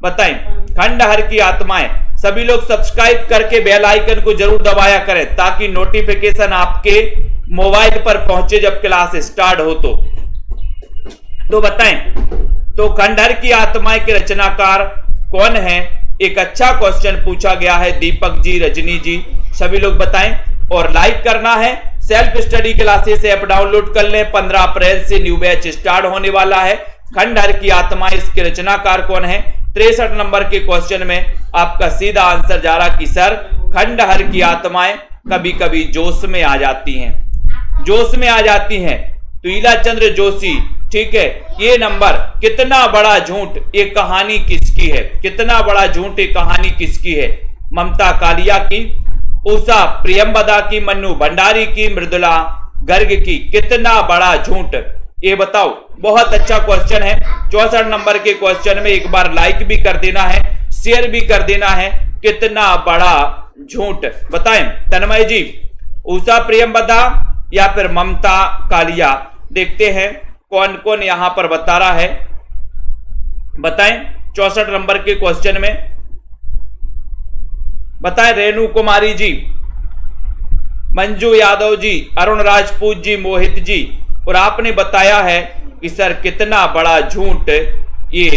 बताएं खंडहर की आत्माएं। सभी लोग सब्सक्राइब करके बेल आइकन को जरूर दबाया करें, ताकि नोटिफिकेशन आपके मोबाइल पर पहुंचे जब क्लास स्टार्ट हो। तो बताएं तो खंडहर की आत्माएं के रचनाकार कौन है? एक अच्छा क्वेश्चन पूछा गया है। दीपक जी, रजनी जी, सभी लोग बताएं, और लाइक करना है। Self study classes app download कर लें। 15 अप्रैल से न्यू बैच स्टार्ट होने वाला है। खंडहर की आत्माएं, इसके रचनाकार कौन है? 63 नंबर के क्वेश्चन में आपका सीधा आंसर जा रहा कि सर खंडहर की आत्माएं कभी कभी जोश में आ जाती हैं। जोश में आ जाती हैं। तो ईला चंद्र जोशी, ठीक है। ये नंबर कितना बड़ा झूठ, ये कहानी किसकी है? कितना बड़ा झूठ, ये कहानी किसकी है? ममता कालिया की, उषा प्रियंवदा की, मन्नू भंडारी की, मृदुला गर्ग की। कितना बड़ा झूठ, ये बताओ। बहुत अच्छा क्वेश्चन है। 64 नंबर के क्वेश्चन में एक बार लाइक भी कर देना है, शेयर भी कर देना है। कितना बड़ा झूठ बताएं तन्मय जी, उषा प्रियंवदा या फिर ममता कालिया? देखते हैं कौन कौन यहां पर बता रहा है, बताएं। 64 नंबर के क्वेश्चन में बताएं। रेणु कुमारी जी, मंजू यादव जी, अरुण राजपूत जी, मोहित जी, और आपने बताया है कि सर कितना बड़ा झूठ। ये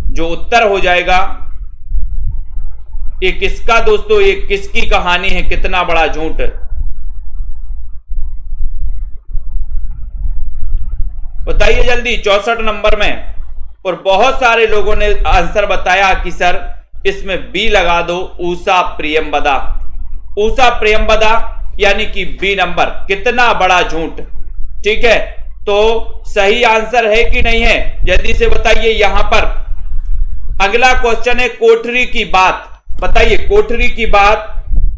जो उत्तर हो जाएगा ये किसका दोस्तों, ये किसकी कहानी है? कितना बड़ा झूठ, बताइए जल्दी 64 नंबर में। और बहुत सारे लोगों ने आंसर बताया कि सर इसमें बी लगा दो, उषा प्रियंवदा। उषा प्रेमवदा यानी कि बी नंबर। कितना बड़ा झूठ। ठीक है, तो सही आंसर है कि नहीं है जल्दी से बताइए। यहां पर अगला क्वेश्चन है कोठरी की बात। बताइए कोठरी की बात,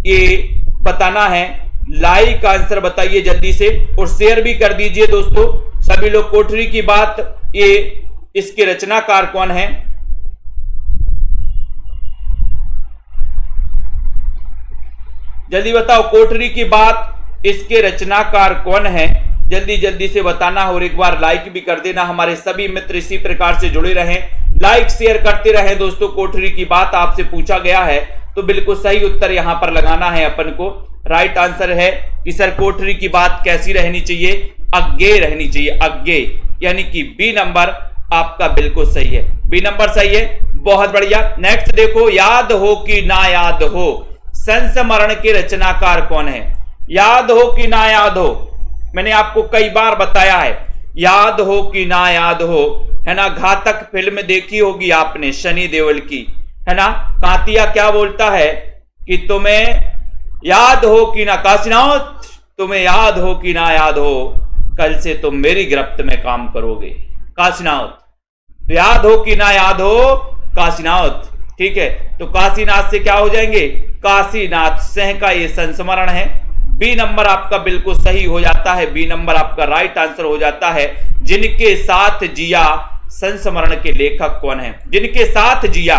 ये बताना है। लाइक आंसर बताइए जल्दी से और शेयर भी कर दीजिए दोस्तों सभी लोग। कोठरी की बात, ये इसके रचनाकार कौन है? जल्दी बताओ कोठरी की बात, इसके रचनाकार कौन है? जल्दी जल्दी से बताना और एक बार लाइक भी कर देना। हमारे सभी मित्र इसी प्रकार से जुड़े रहें, लाइक शेयर करते रहें दोस्तों। कोठरी की बात आपसे पूछा गया है तो बिल्कुल सही उत्तर यहां पर लगाना है अपन को। राइट आंसर है कि सर कोठरी की बात कैसी रहनी चाहिए? अज्ञेय रहनी चाहिए, अज्ञेय, यानी कि बी नंबर आपका बिल्कुल सही है। बी नंबर सही है, बहुत बढ़िया। नेक्स्ट देखो, याद हो कि ना याद हो, संस्मरण के रचनाकार कौन है? याद हो कि ना याद हो, मैंने आपको कई बार बताया है। याद हो कि ना याद हो, है ना। घातक फिल्म देखी होगी आपने सनी देओल की, है ना। कातिया क्या बोलता है कि तुम्हें याद हो कि ना, काशीनाथ तुम्हें याद हो कि ना याद हो, कल से तुम मेरी गिरफ्त में काम करोगे, काशीनाथ। याद हो कि ना याद हो, काशीनाथ। ठीक है, तो काशीनाथ से क्या हो जाएंगे? काशीनाथ सिंह का ये संस्मरण है। बी नंबर आपका बिल्कुल सही हो जाता है। बी नंबर आपका राइट आंसर हो जाता है। जिनके साथ जिया संस्मरण के लेखक कौन है? जिनके साथ जिया,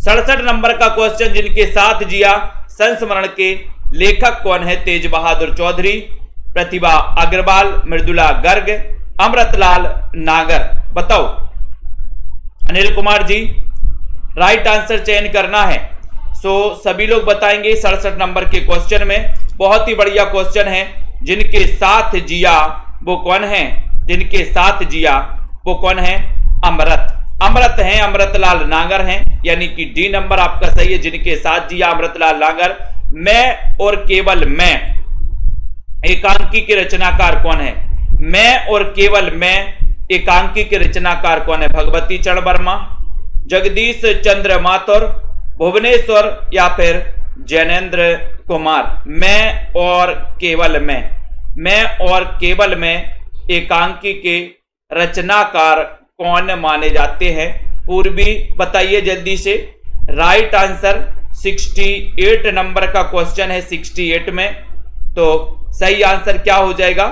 67 नंबर का क्वेश्चन, जिनके साथ जिया संस्मरण के लेखक कौन है? तेज बहादुर चौधरी, प्रतिभा अग्रवाल, मृदुला गर्ग, अमृतलाल नागर। बताओ अनिल कुमार जी, राइट आंसर चयन करना है। सभी लोग बताएंगे 67 नंबर के क्वेश्चन में। बहुत ही बढ़िया क्वेश्चन है। जिनके साथ जिया वो कौन है? जिनके साथ जिया वो कौन है? अमृत। अमृत हैं, अमृतलाल नागर हैं, यानी कि डी नंबर आपका सही है। जिनके साथ जिया अमृतलाल नागर। मैं और केवल मैं एकांकी के रचनाकार कौन है? मैं और केवल मैं एकांकी के रचनाकार कौन है? भगवती चरण वर्मा, जगदीश चंद्र माथुर, भुवनेश्वर या फिर जैनेन्द्र कुमार। मैं और केवल मैं और केवल मैं एकांकी के रचनाकार कौन माने जाते हैं? पूर्वी बताइए जल्दी से। राइट आंसर 68 नंबर का क्वेश्चन है। 68 में तो सही आंसर क्या हो जाएगा?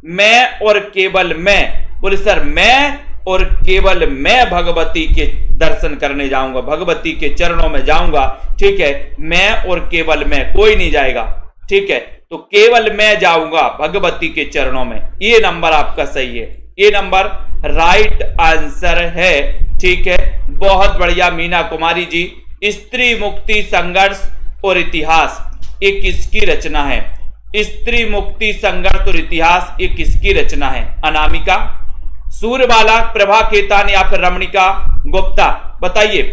मैं और केवल मैं। बोले सर मैं और केवल मैं भगवती के दर्शन करने जाऊंगा, भगवती के चरणों में जाऊंगा। ठीक है, मैं और केवल मैं, कोई नहीं जाएगा। ठीक है, तो केवल मैं जाऊंगा भगवती के चरणों में। ये नंबर आपका सही है, ये नंबर राइट आंसर है। ठीक है, बहुत बढ़िया मीना कुमारी जी। स्त्री मुक्ति संघर्ष और इतिहास, ये किसकी रचना है? स्त्री मुक्ति संघर्ष और इतिहास, ये किसकी रचना है? अनामिका, सूर्यबाला, प्रभा खेतान या फिर रमणिका गुप्ता। बताइए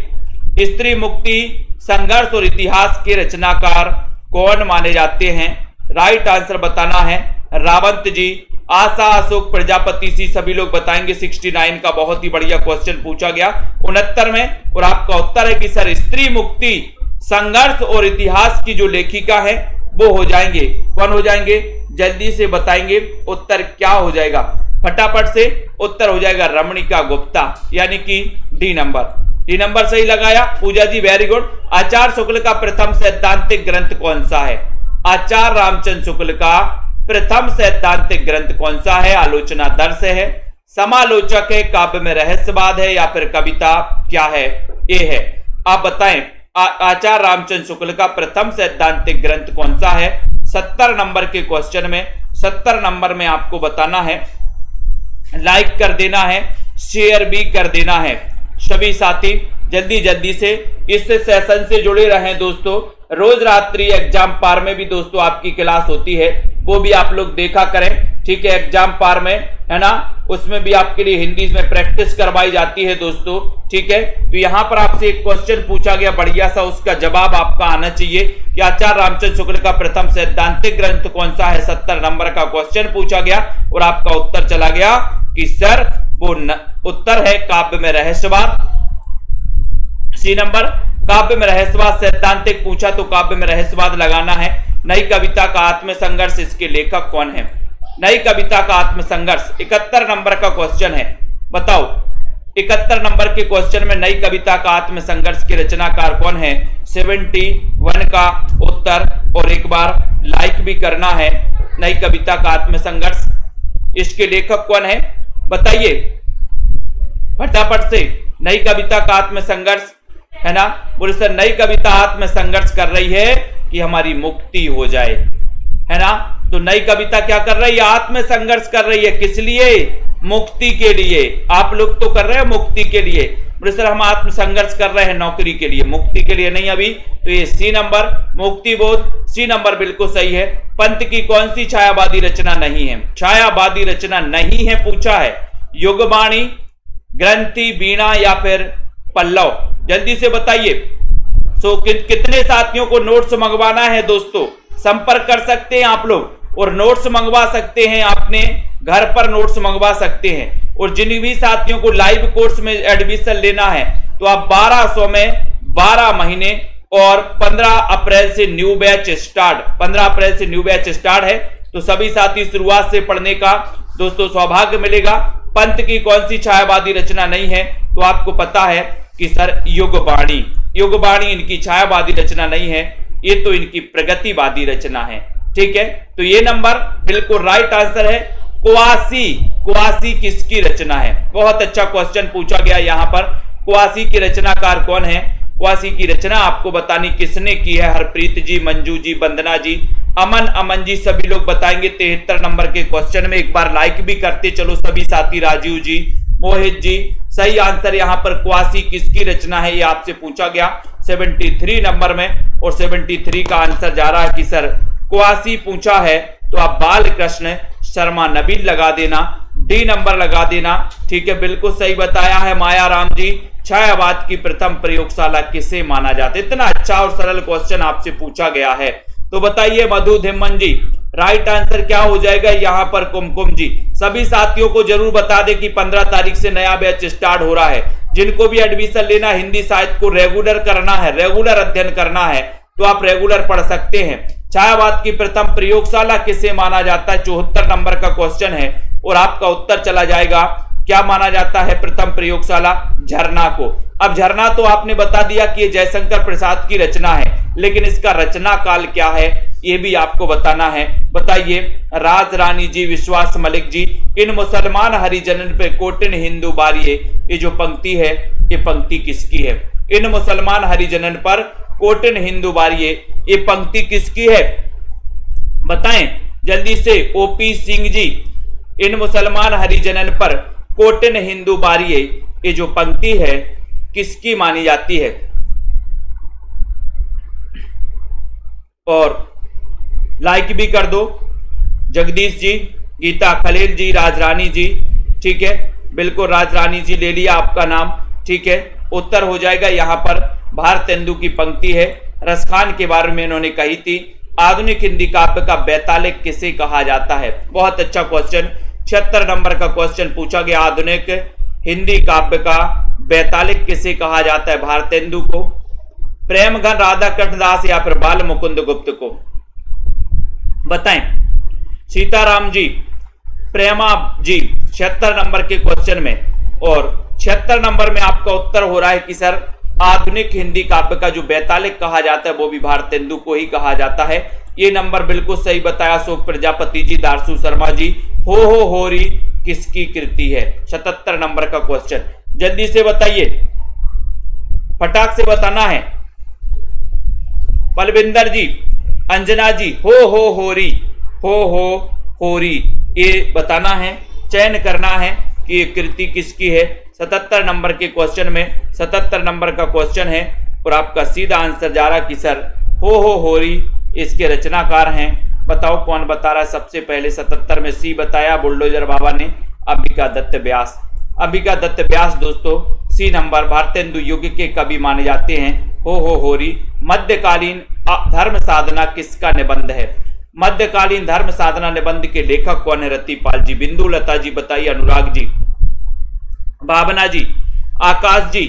स्त्री मुक्ति संघर्ष और इतिहास के रचनाकार कौन माने जाते हैं? राइट आंसर बताना है रावंत जी, आशा, अशोक प्रजापति सी सभी लोग बताएंगे। 69 का बहुत ही बढ़िया क्वेश्चन पूछा गया 69 में, और आपका उत्तर है कि सर स्त्री मुक्ति संघर्ष और इतिहास की जो लेखिका है वो हो जाएंगे, कौन हो जाएंगे? जल्दी से बताएंगे उत्तर क्या हो जाएगा, फटाफट से उत्तर हो जाएगा रमणिका गुप्ता, यानी कि डी नंबर। डी नंबर सही लगाया पूजा जी, वेरी गुड। आचार्य शुक्ल का प्रथम सैद्धांतिक ग्रंथ कौन सा है? आचार्य रामचंद्र शुक्ल का प्रथम सैद्धांतिक ग्रंथ कौन सा है? आलोचना दर्श है, समालोचक है, काव्य में रहस्यवाद है या फिर कविता क्या है? ये है। आप बताएं आचार्य रामचंद्र शुक्ल का प्रथम सैद्धांतिक ग्रंथ कौन सा है? 70 नंबर के क्वेश्चन में, 70 नंबर में आपको बताना है। लाइक कर देना है, शेयर भी कर देना है। सभी साथी जल्दी जल्दी से इस सेशन से जुड़े रहें दोस्तों। रोज रात्रि एग्जाम पार में भी दोस्तों आपकी क्लास होती है, वो भी आप लोग देखा करें। ठीक है, एग्जाम पार में, है ना, उसमें भी आपके लिए हिंदी में प्रैक्टिस करवाई जाती है दोस्तों। ठीक है, तो यहां पर आपसे एक क्वेश्चन पूछा गया बढ़िया सा, उसका जवाब आपका आना चाहिए कि आचार्य रामचंद्र शुक्ल का प्रथम सैद्धांतिक ग्रंथ कौन सा है? 70 नंबर का क्वेश्चन पूछा गया और आपका उत्तर चला गया कि सर वो उत्तर है काव्य में रहस्यवाद। सी नंबर काव्य में रहस्यवाद सैद्धांतिक पूछा तो काव्य में रहस्यवाद लगाना है। नई कविता का आत्मसंघर्ष, इसके लेखक कौन है? नई कविता का आत्मसंघर्ष 71 नंबर का क्वेश्चन है। बताओ 71 नंबर के क्वेश्चन में नई कविता का आत्मसंघर्ष के रचनाकार कौन है? 71 का उत्तर, और एक बार लाइक भी करना है। नई कविता का आत्मसंघर्ष, इसके लेखक कौन है बताइए फटाफट से। नई कविता का आत्मसंघर्ष है ना, बोले सर नई कविता आत्मसंघर्ष कर रही है कि हमारी मुक्ति हो जाए, है ना। तो नई कविता क्या कर रही है? आत्मसंघर्ष कर रही है। किस लिए? मुक्ति के लिए। आप लोग तो कर रहे हैं मुक्ति के लिए, बोले सर हम आत्मसंघर्ष कर रहे हैं नौकरी के लिए, मुक्ति के लिए नहीं अभी। तो ये सी नंबर, मुक्ति बोध, सी नंबर बिल्कुल सही है। पंत की कौन सी छायावादी रचना नहीं है? छायावादी रचना नहीं है पूछा है। युगवाणी, ग्रंथि, वीणा या फिर पल्लव? जल्दी से बताइए। कितने साथियों को नोट्स मंगवाना है दोस्तों? संपर्क कर सकते हैं आप लोग और नोट्स मंगवा सकते हैं, अपने घर पर नोट्स मंगवा सकते हैं। और जिन भी साथियों को लाइव कोर्स में एडमिशन लेना है तो आप 1200 में 12 महीने और 15 अप्रैल से न्यू बैच स्टार्ट, 15 अप्रैल से न्यू बैच स्टार्ट है। तो सभी साथी शुरुआत से पढ़ने का दोस्तों सौभाग्य मिलेगा। पंत की कौन सी छायावादी रचना नहीं है? तो आपको पता है कि सर युगवाणी, युगवाणी इनकी छायावादी रचना नहीं है, ये तो इनकी प्रगतिवादी रचना है। ठीक है, तो ये नंबर बिल्कुल राइट आंसर है। कुआसी, कुआसी किसकी रचना है? बहुत अच्छा क्वेश्चन पूछा गया यहाँ पर। कुआसी की रचनाकार कौन है? कुआसी की रचना आपको बतानी किसने की है? हरप्रीत जी, मंजू जी, वंदना जी, अमन, अमन जी, सभी लोग बताएंगे 73 नंबर के क्वेश्चन में। एक बार लाइक भी करते चलो सभी साथी। राजीव जी, मोहित जी, सही आंसर यहाँ पर कुआसी किसकी रचना है ये आपसे पूछा गया 73 नंबर में। और 73 का आंसर जा रहा है कि सर कुआसी पूछा है तो आप बालकृष्ण शर्मा नबील लगा देना, डी नंबर लगा देना। ठीक है, बिल्कुल सही बताया है माया राम जी। छायावाद की प्रथम प्रयोगशाला किसे माना जाता है? इतना अच्छा और सरल क्वेश्चन आपसे पूछा गया है। तो बताइए मधु धिम्मन जी, राइट आंसर क्या हो जाएगा यहाँ पर? कुमकुम जी। सभी साथियों को जरूर बता दें कि 15 तारीख से नया बैच स्टार्ट हो रहा है। जिनको भी एडमिशन लेना, हिंदी साहित्य को रेगुलर करना है, रेगुलर अध्ययन करना है तो आप रेगुलर पढ़ सकते हैं। छायावाद की प्रथम प्रयोगशाला किसे माना जाता है? 74 नंबर का क्वेश्चन है और आपका उत्तर चला जाएगा क्या माना जाता है प्रथम प्रयोगशाला? झरना को। अब झरना तो आपने बता दिया कि ये जयशंकर प्रसाद की रचना है, लेकिन इसका रचना काल क्या है ये भी आपको बताना है। बताइए राज रानी जी, विश्वास मलिक जी, इन मुसलमान हरिजनन पे कोटिन हिंदू बारिये, ये जो पंक्ति है ये पंक्ति किसकी है? इन मुसलमान हरिजनन पर कोटिन हिंदू बारिये, ये पंक्ति किसकी है बताएं जल्दी से। ओपी सिंह जी, इन मुसलमान हरिजनन पर कोटिन हिंदू बारिये, ये जो पंक्ति है किसकी मानी जाती है? और लाइक भी कर दो। जगदीश जी, गीता खलील जी, राजरानी जी। ठीक है, बिल्कुल राजरानी जी ले लिया आपका नाम। ठीक है, उत्तर हो जाएगा यहाँ पर भारतेंदु की पंक्ति है। रसखान के बारे में इन्होंने कही थी। आधुनिक हिंदी काव्य का बैतालिक किसे कहा जाता है? बहुत अच्छा क्वेश्चन, 76 नंबर का क्वेश्चन पूछा गया। आधुनिक हिंदी काव्य का बैतालिक किसे कहा जाता है? भारतेंदु को, प्रेमघन राधा कृष्ण दास या फिर बाल मुकुंद गुप्त को? बताएं। सीताराम जी, प्रेमा जी 76 नंबर के क्वेश्चन में, और 76 नंबर में आपका उत्तर हो रहा है कि सर आधुनिक हिंदी काव्य का जो बैतालिक कहा जाता है वो भी भारतेंदु को ही कहा जाता है। ये नंबर बिल्कुल सही बताया अशोक प्रजापति जी, दारसू शर्मा जी। हो होरी किसकी कृति है? 77 नंबर का क्वेश्चन, जल्दी से बताइए, फटाक से बताना है। बलविंदर जी, अंजना जी, हो होरी, हो होरी, ये बताना है, चयन करना है कि ये कृति किसकी है। 77 नंबर के क्वेश्चन में 77 नंबर का क्वेश्चन है और आपका सीधा आंसर जा रहा कि सर हो होरी इसके रचनाकार हैं। बताओ कौन बता रहा है सबसे पहले? 77 में सी बताया बुलडोजर बाबा ने, अंबिका दत्त व्यास। अंबिका दत्त व्यास दोस्तों सी नंबर भारतेंदु युग के कवि माने जाते हैं। हो होरी। मध्यकालीन धर्म साधना किसका निबंध है? मध्यकालीन धर्म साधना निबंध के लेखक कौन है? रतिपाल जी। बिंदु लता जी बताइए। अनुराग जी, भावना जी, आकाश जी,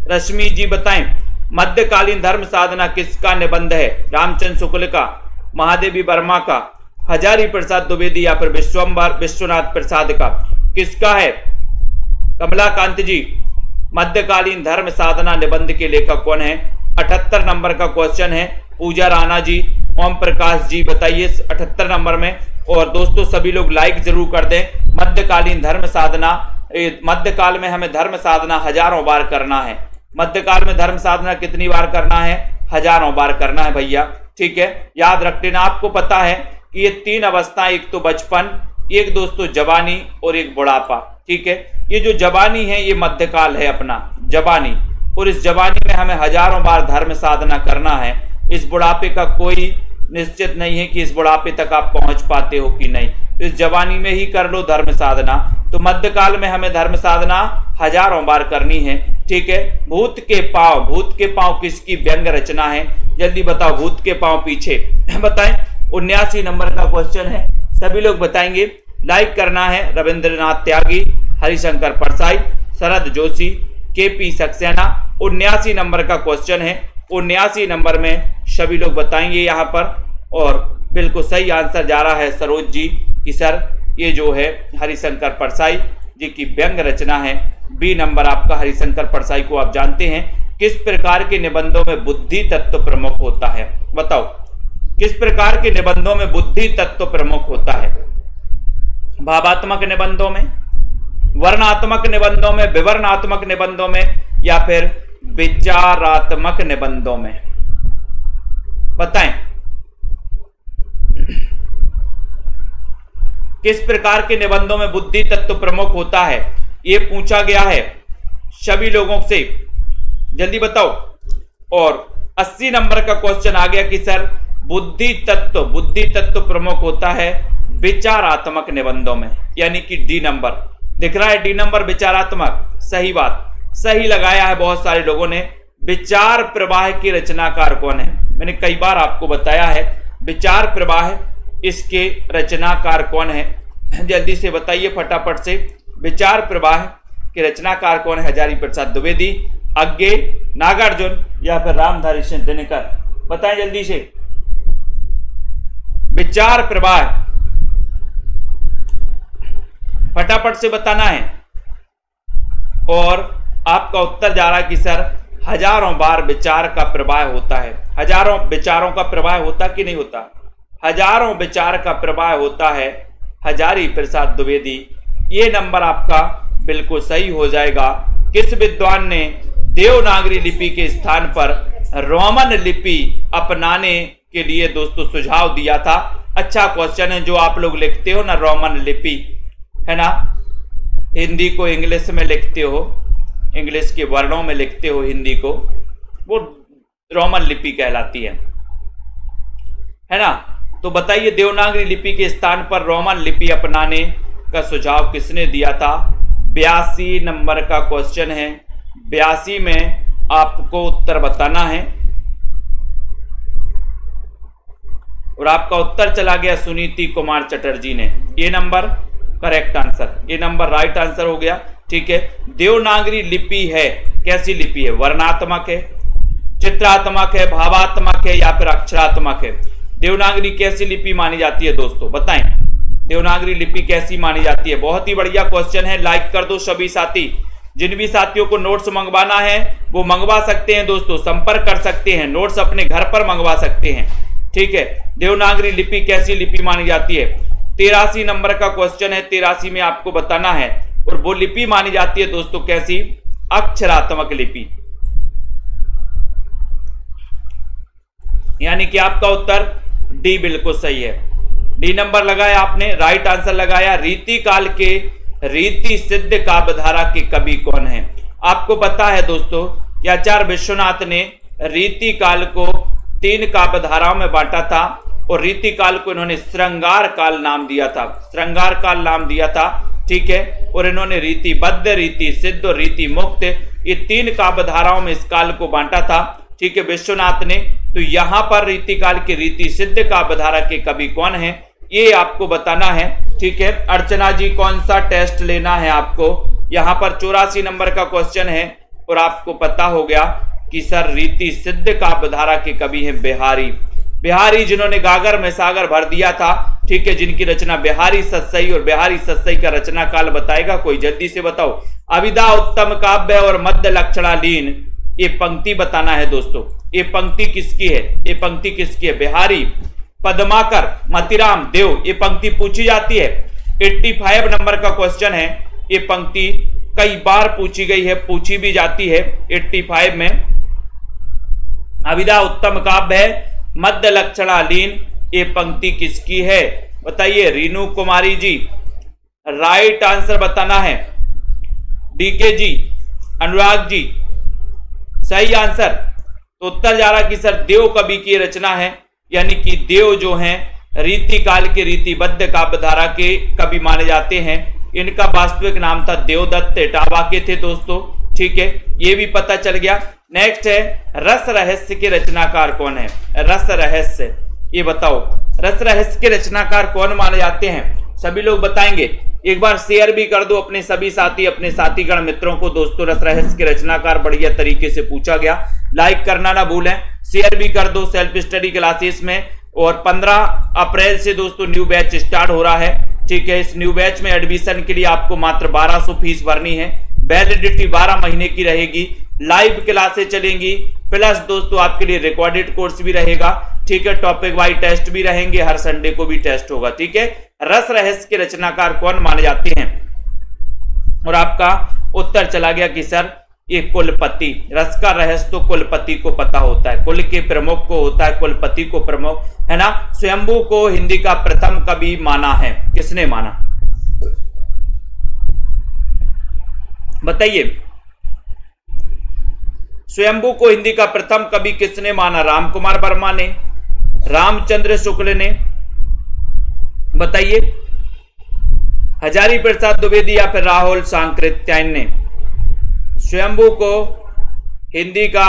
रश्मि जी बताएं। मध्यकालीन धर्म साधना किसका निबंध है? रामचंद्र शुक्ल का, महादेवी वर्मा का, हजारी प्रसाद द्विवेदी या फिर विश्वनाथ प्रसाद का? किसका है? कमलाकांत जी। मध्यकालीन धर्म साधना निबंध के लेखक कौन है? 78 नंबर का क्वेश्चन है। पूजा राणा जी, ओम प्रकाश जी, बताइए 78 नंबर में। और दोस्तों सभी लोग लाइक जरूर कर दें। मध्यकालीन धर्म साधना, मध्यकाल में हमें धर्म साधना हजारों बार करना है। मध्यकाल में धर्म साधना कितनी बार करना है? हजारों बार करना है भैया, ठीक है। याद रख लेना। आपको पता है कि ये 3 अवस्थाएं, एक तो बचपन, एक दोस्तों जवानी और एक बुढ़ापा, ठीक है। ये जो जवानी है ये मध्यकाल है अपना, जवानी। और इस जवानी में हमें हजारों बार धर्म साधना करना है। इस बुढ़ापे का कोई निश्चित नहीं है कि इस बुढ़ापे तक आप पहुंच पाते हो कि नहीं, तो इस जवानी में ही कर लो धर्म साधना। तो मध्यकाल में हमें धर्म साधना हजारों बार करनी है, ठीक है। भूत के पांव, भूत के पांव किसकी व्यंग रचना है? जल्दी बताओ, भूत के पांव पीछे बताएं। 79 नंबर का क्वेश्चन है, सभी लोग बताएंगे। लाइक करना है। रविंद्रनाथ त्यागी, हरिशंकर परसाई, शरद जोशी, केपी सक्सेना। 79 नंबर का क्वेश्चन है। 79 नंबर में सभी लोग बताएंगे यहाँ पर। और बिल्कुल सही आंसर जा रहा है सरोज जी की सर, ये जो है हरिशंकर परसाई जी की व्यंग रचना है। बी नंबर आपका हरिशंकर परसाई को आप जानते हैं। किस प्रकार के निबंधों में बुद्धि तत्व प्रमुख होता है? बताओ, किस प्रकार के निबंधों में बुद्धि तत्व प्रमुख होता है? भावात्मक निबंधों में, वर्णात्मक निबंधों में, विवरणात्मक निबंधों में, या फिर विचारात्मक निबंधों में? बताएं, किस प्रकार के निबंधों में बुद्धि तत्व प्रमुख होता है? यह पूछा गया है सभी लोगों से, जल्दी बताओ। और 80 नंबर का क्वेश्चन आ गया कि सर बुद्धि तत्व प्रमुख होता है विचारात्मक निबंधों में, यानी कि डी नंबर दिख रहा है। डी नंबर विचारात्मक, सही बात, सही लगाया है बहुत सारे लोगों ने। विचार प्रवाह की रचनाकार कौन है? मैंने कई बार आपको बताया है विचार प्रवाह, इसके रचनाकार कौन है? जल्दी से बताइए फटाफट से, विचार प्रवाह के रचनाकार कौन है? हजारी प्रसाद द्विवेदी, अज्ञे, नागार्जुन या फिर रामधारी सिंह दिनकर? बताएं जल्दी से। विचार प्रवाह फटाफट से बताना है। और आपका उत्तर जा रहा है कि सर हजारों बार विचार का प्रवाह होता है। हजारों विचारों का प्रवाह होता कि नहीं होता? हजारों विचार का प्रवाह होता है, हजारी प्रसाद द्विवेदी। ये नंबर आपका बिल्कुल सही हो जाएगा। किस विद्वान ने देवनागरी लिपि के स्थान पर रोमन लिपि अपनाने के लिए दोस्तों सुझाव दिया था? अच्छा क्वेश्चन है जो आप लोग लिखते हो ना, रोमन लिपि है ना, हिंदी को इंग्लिश में लिखते हो, इंग्लिश के वर्णों में लिखते हो हिंदी को, वो रोमन लिपि कहलाती है ना। तो बताइए देवनागरी लिपि के स्थान पर रोमन लिपि अपनाने का सुझाव किसने दिया था? 82 नंबर का क्वेश्चन है। 82 में आपको उत्तर बताना है। और आपका उत्तर चला गया सुनीति कुमार चटर्जी ने। ये नंबर करेक्ट आंसर, ये नंबर राइट आंसर हो गया, ठीक है। देवनागरी लिपि है, कैसी लिपि है? वर्णात्मक है, चित्रात्मक है, भावात्मक है या फिर अक्षरात्मक है? देवनागरी कैसी लिपि मानी जाती है दोस्तों? बताएं, देवनागरी लिपि कैसी मानी जाती है? बहुत ही बढ़िया क्वेश्चन है, लाइक कर दो सभी साथी। जिन भी साथियों को नोट्स मंगवाना है वो मंगवा सकते हैं दोस्तों, संपर्क कर सकते हैं, नोट्स अपने घर पर मंगवा सकते हैं, ठीक है। देवनागरी लिपि कैसी लिपि मानी जाती है? 83 नंबर का क्वेश्चन है। 83 में आपको बताना है। और वो लिपि मानी जाती है दोस्तों कैसी? अक्षरात्मक लिपि। यानी कि आपका उत्तर डी बिल्कुल सही है। डी नंबर लगाया आपने, राइट आंसर लगाया। रीति काल के रीति सिद्ध काव्यधारा के कवि कौन है? आपको पता है दोस्तों कि आचार्य विश्वनाथ ने रीति काल को 3 काव्यधाराओं में बांटा था। और रीति काल को इन्होंने श्रृंगार काल नाम दिया था, श्रृंगार काल नाम दिया था, ठीक है। और इन्होंने रीतिबद्ध, रीति सिद्ध और रीति मुक्त, ये 3 काव्यधाराओं में इस काल को बांटा था, ठीक है, विश्वनाथ ने। तो यहां पर रीति काल के रीति सिद्ध काव्यधारा के कवि कौन है ये आपको बताना है, ठीक है। अर्चना जी कौन सा टेस्ट लेना है आपको? यहां पर 84 नंबर का क्वेश्चन है और आपको पता हो गया कि सर रीति सिद्ध काव्य धारा के कवि हैं बिहारी। बिहारी जिन्होंने गागर में सागर भर दिया था, ठीक है, जिनकी रचना बिहारी सतसई, और बिहारी सतसई का रचना काल बताएगा कोई, जल्दी से बताओ। अभिधा उत्तम काव्य और मध्य लक्षणालीन, ये पंक्ति बताना है दोस्तों। ये पंक्ति किसकी है? ये पंक्ति किसकी है? बिहारी। पद्माकर, मतिराम, देव, ये पंक्ति पूछी जाती है। 85 नंबर का क्वेश्चन है। ये पंक्ति कई बार पूछी गई है, पूछी भी जाती है 85 में। अभिधा उत्तम काव्य है, मध्य लक्षणालीन, ये पंक्ति किसकी है? बताइए रीनू कुमारी जी। राइट आंसर बताना है। डीके जी, अनुराग जी, सही आंसर। तो उत्तर जा रहा कि सर देव कवि की रचना है, यानी कि देव जो हैं रीति काल के रीतिबद्ध काव्य धारा के कवि माने जाते हैं। इनका वास्तविक नाम था देवदत्त इटावा के थे दोस्तों, ठीक है, ये भी पता चल गया। नेक्स्ट है रस रहस्य के रचनाकार कौन है? रस रहस्य, ये बताओ रस रहस्य के रचनाकार कौन माने जाते हैं? सभी लोग बताएंगे। एक बार शेयर भी कर दो अपने सभी साथी, अपने साथीगण मित्रों को दोस्तों। रस रहस्य के रचनाकार बढ़िया तरीके से पूछा गया। लाइक करना ना भूलें, शेयर भी कर दो सेल्फ स्टडी क्लासेस में। और 15 अप्रैल से दोस्तों न्यू बैच स्टार्ट हो रहा है, ठीक है। इस न्यू बैच में एडमिशन के लिए आपको मात्र 1200 फीस भरनी है। वैलिडिटी 12 महीने की रहेगी। लाइव क्लासेस चलेंगी, प्लस दोस्तों आपके लिए रिकॉर्डेड कोर्स भी रहेगा, ठीक है। टॉपिक वाइज टेस्ट भी रहेंगे, हर संडे को भी टेस्ट होगा, ठीक है। रस रहस्य के रचनाकार कौन माने जाते हैं? और आपका उत्तर चला गया कि सर ये कुलपति। रस का रहस्य तो कुलपति को पता होता है, कुल के प्रमुख को होता है, कुलपति को प्रमुख, है ना। स्वयंभू को हिंदी का प्रथम कवि माना है, किसने माना? बताइए, स्वयंभू को हिंदी का प्रथम कवि किसने माना? राम कुमार वर्मा ने, रामचंद्र शुक्ल ने, बताइए, हजारी प्रसाद द्विवेदी या फिर राहुल सांकृत्यायन ने? स्वयंभू को हिंदी का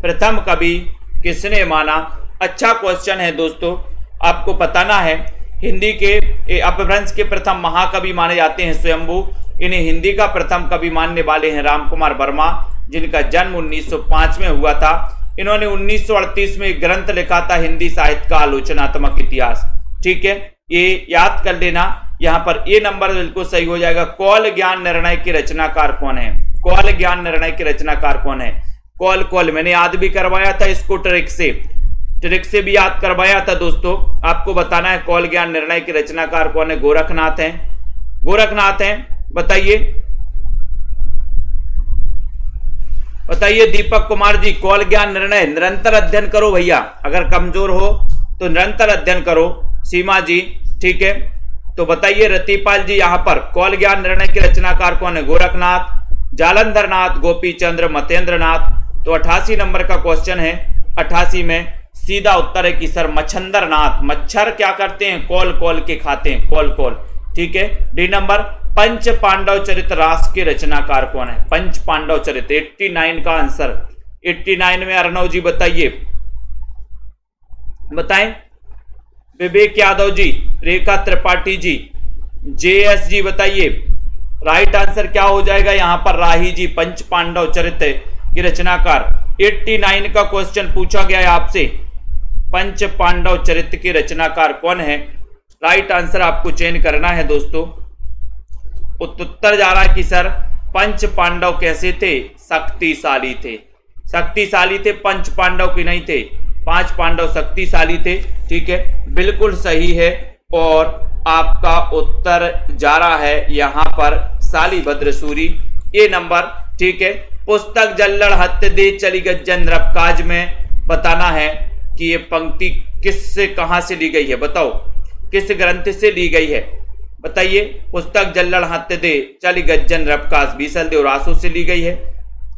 प्रथम कवि किसने माना? अच्छा क्वेश्चन है दोस्तों, आपको बताना है। हिंदी के अपभ्रंश के प्रथम महाकवि माने जाते हैं स्वयंभू। इन्हें हिंदी का प्रथम कवि मानने वाले हैं राम कुमार वर्मा, जिनका जन्म 1905 में हुआ था। इन्होंने 1938 में एक ग्रंथ लिखा था, हिंदी साहित्य का आलोचनात्मक इतिहास, ठीक है। ये याद कर लेना, यहाँ पर ये नंबर बिल्कुल सही हो जाएगा। कौल ज्ञान निर्णय के रचनाकार कौन है? कौल ज्ञान निर्णय के रचनाकार कौन है? कौल मैंने याद भी करवाया था इसको, ट्रिक से भी याद करवाया था दोस्तों। आपको बताना है कौल ज्ञान निर्णय के रचनाकार कौन है? गोरखनाथ हैं। बताइए दीपक कुमार जी, कौल ज्ञान निर्णय निरंतर अध्ययन करो भैया, अगर कमजोर हो तो निरंतर अध्ययन करो। सीमा जी, ठीक है। तो बताइए रतिपाल जी, यहां पर कौल ज्ञान निर्णय के रचनाकार कौन है? गोरखनाथ, जालंधर नाथ, गोपी चंद्र, मतेंद्र नाथ। तो 88 नंबर का क्वेश्चन है। 88 में सीधा उत्तर है कि सर मच्छंदर नाथ। मच्छर क्या करते हैं? कौल के खाते हैं, कौल, ठीक है। डी नंबर पंच पांडव चरित रास के रचनाकार कौन है? पंच पांडव चरित 89 का आंसर। 89 में अर्णव जी बताइए, बताएं। विवेक यादव जी, रेखा त्रिपाठी जी, जेएस जी बताइए राइट आंसर क्या हो जाएगा यहाँ पर? राही जी, पंच पांडव चरित की रचनाकार। 89 का क्वेश्चन पूछा गया है आपसे, पंच पांडव चरित्र के रचनाकार कौन है? राइट आंसर आपको चयन करना है दोस्तों। उत्तर जा रहा है कि सर पंच पांडव कैसे थे? शक्तिशाली थे। पंच पांडव की नहीं थे, 5 पांडव शक्तिशाली थे, ठीक है, बिल्कुल सही है। और आपका उत्तर जा रहा है यहाँ पर शालिभद्र सूरी, ये नंबर, ठीक है। पुस्तक जल्लड़ हत्य दे चली गज्जन रबकाज में बताना है कि ये पंक्ति किससे कहां से ली गई है? बताओ किस ग्रंथ से ली गई है? बताइए। पुस्तक जल्लड़ हत्य दे चली गज्जन रबकाज बीसल देव रासो से ली गई है,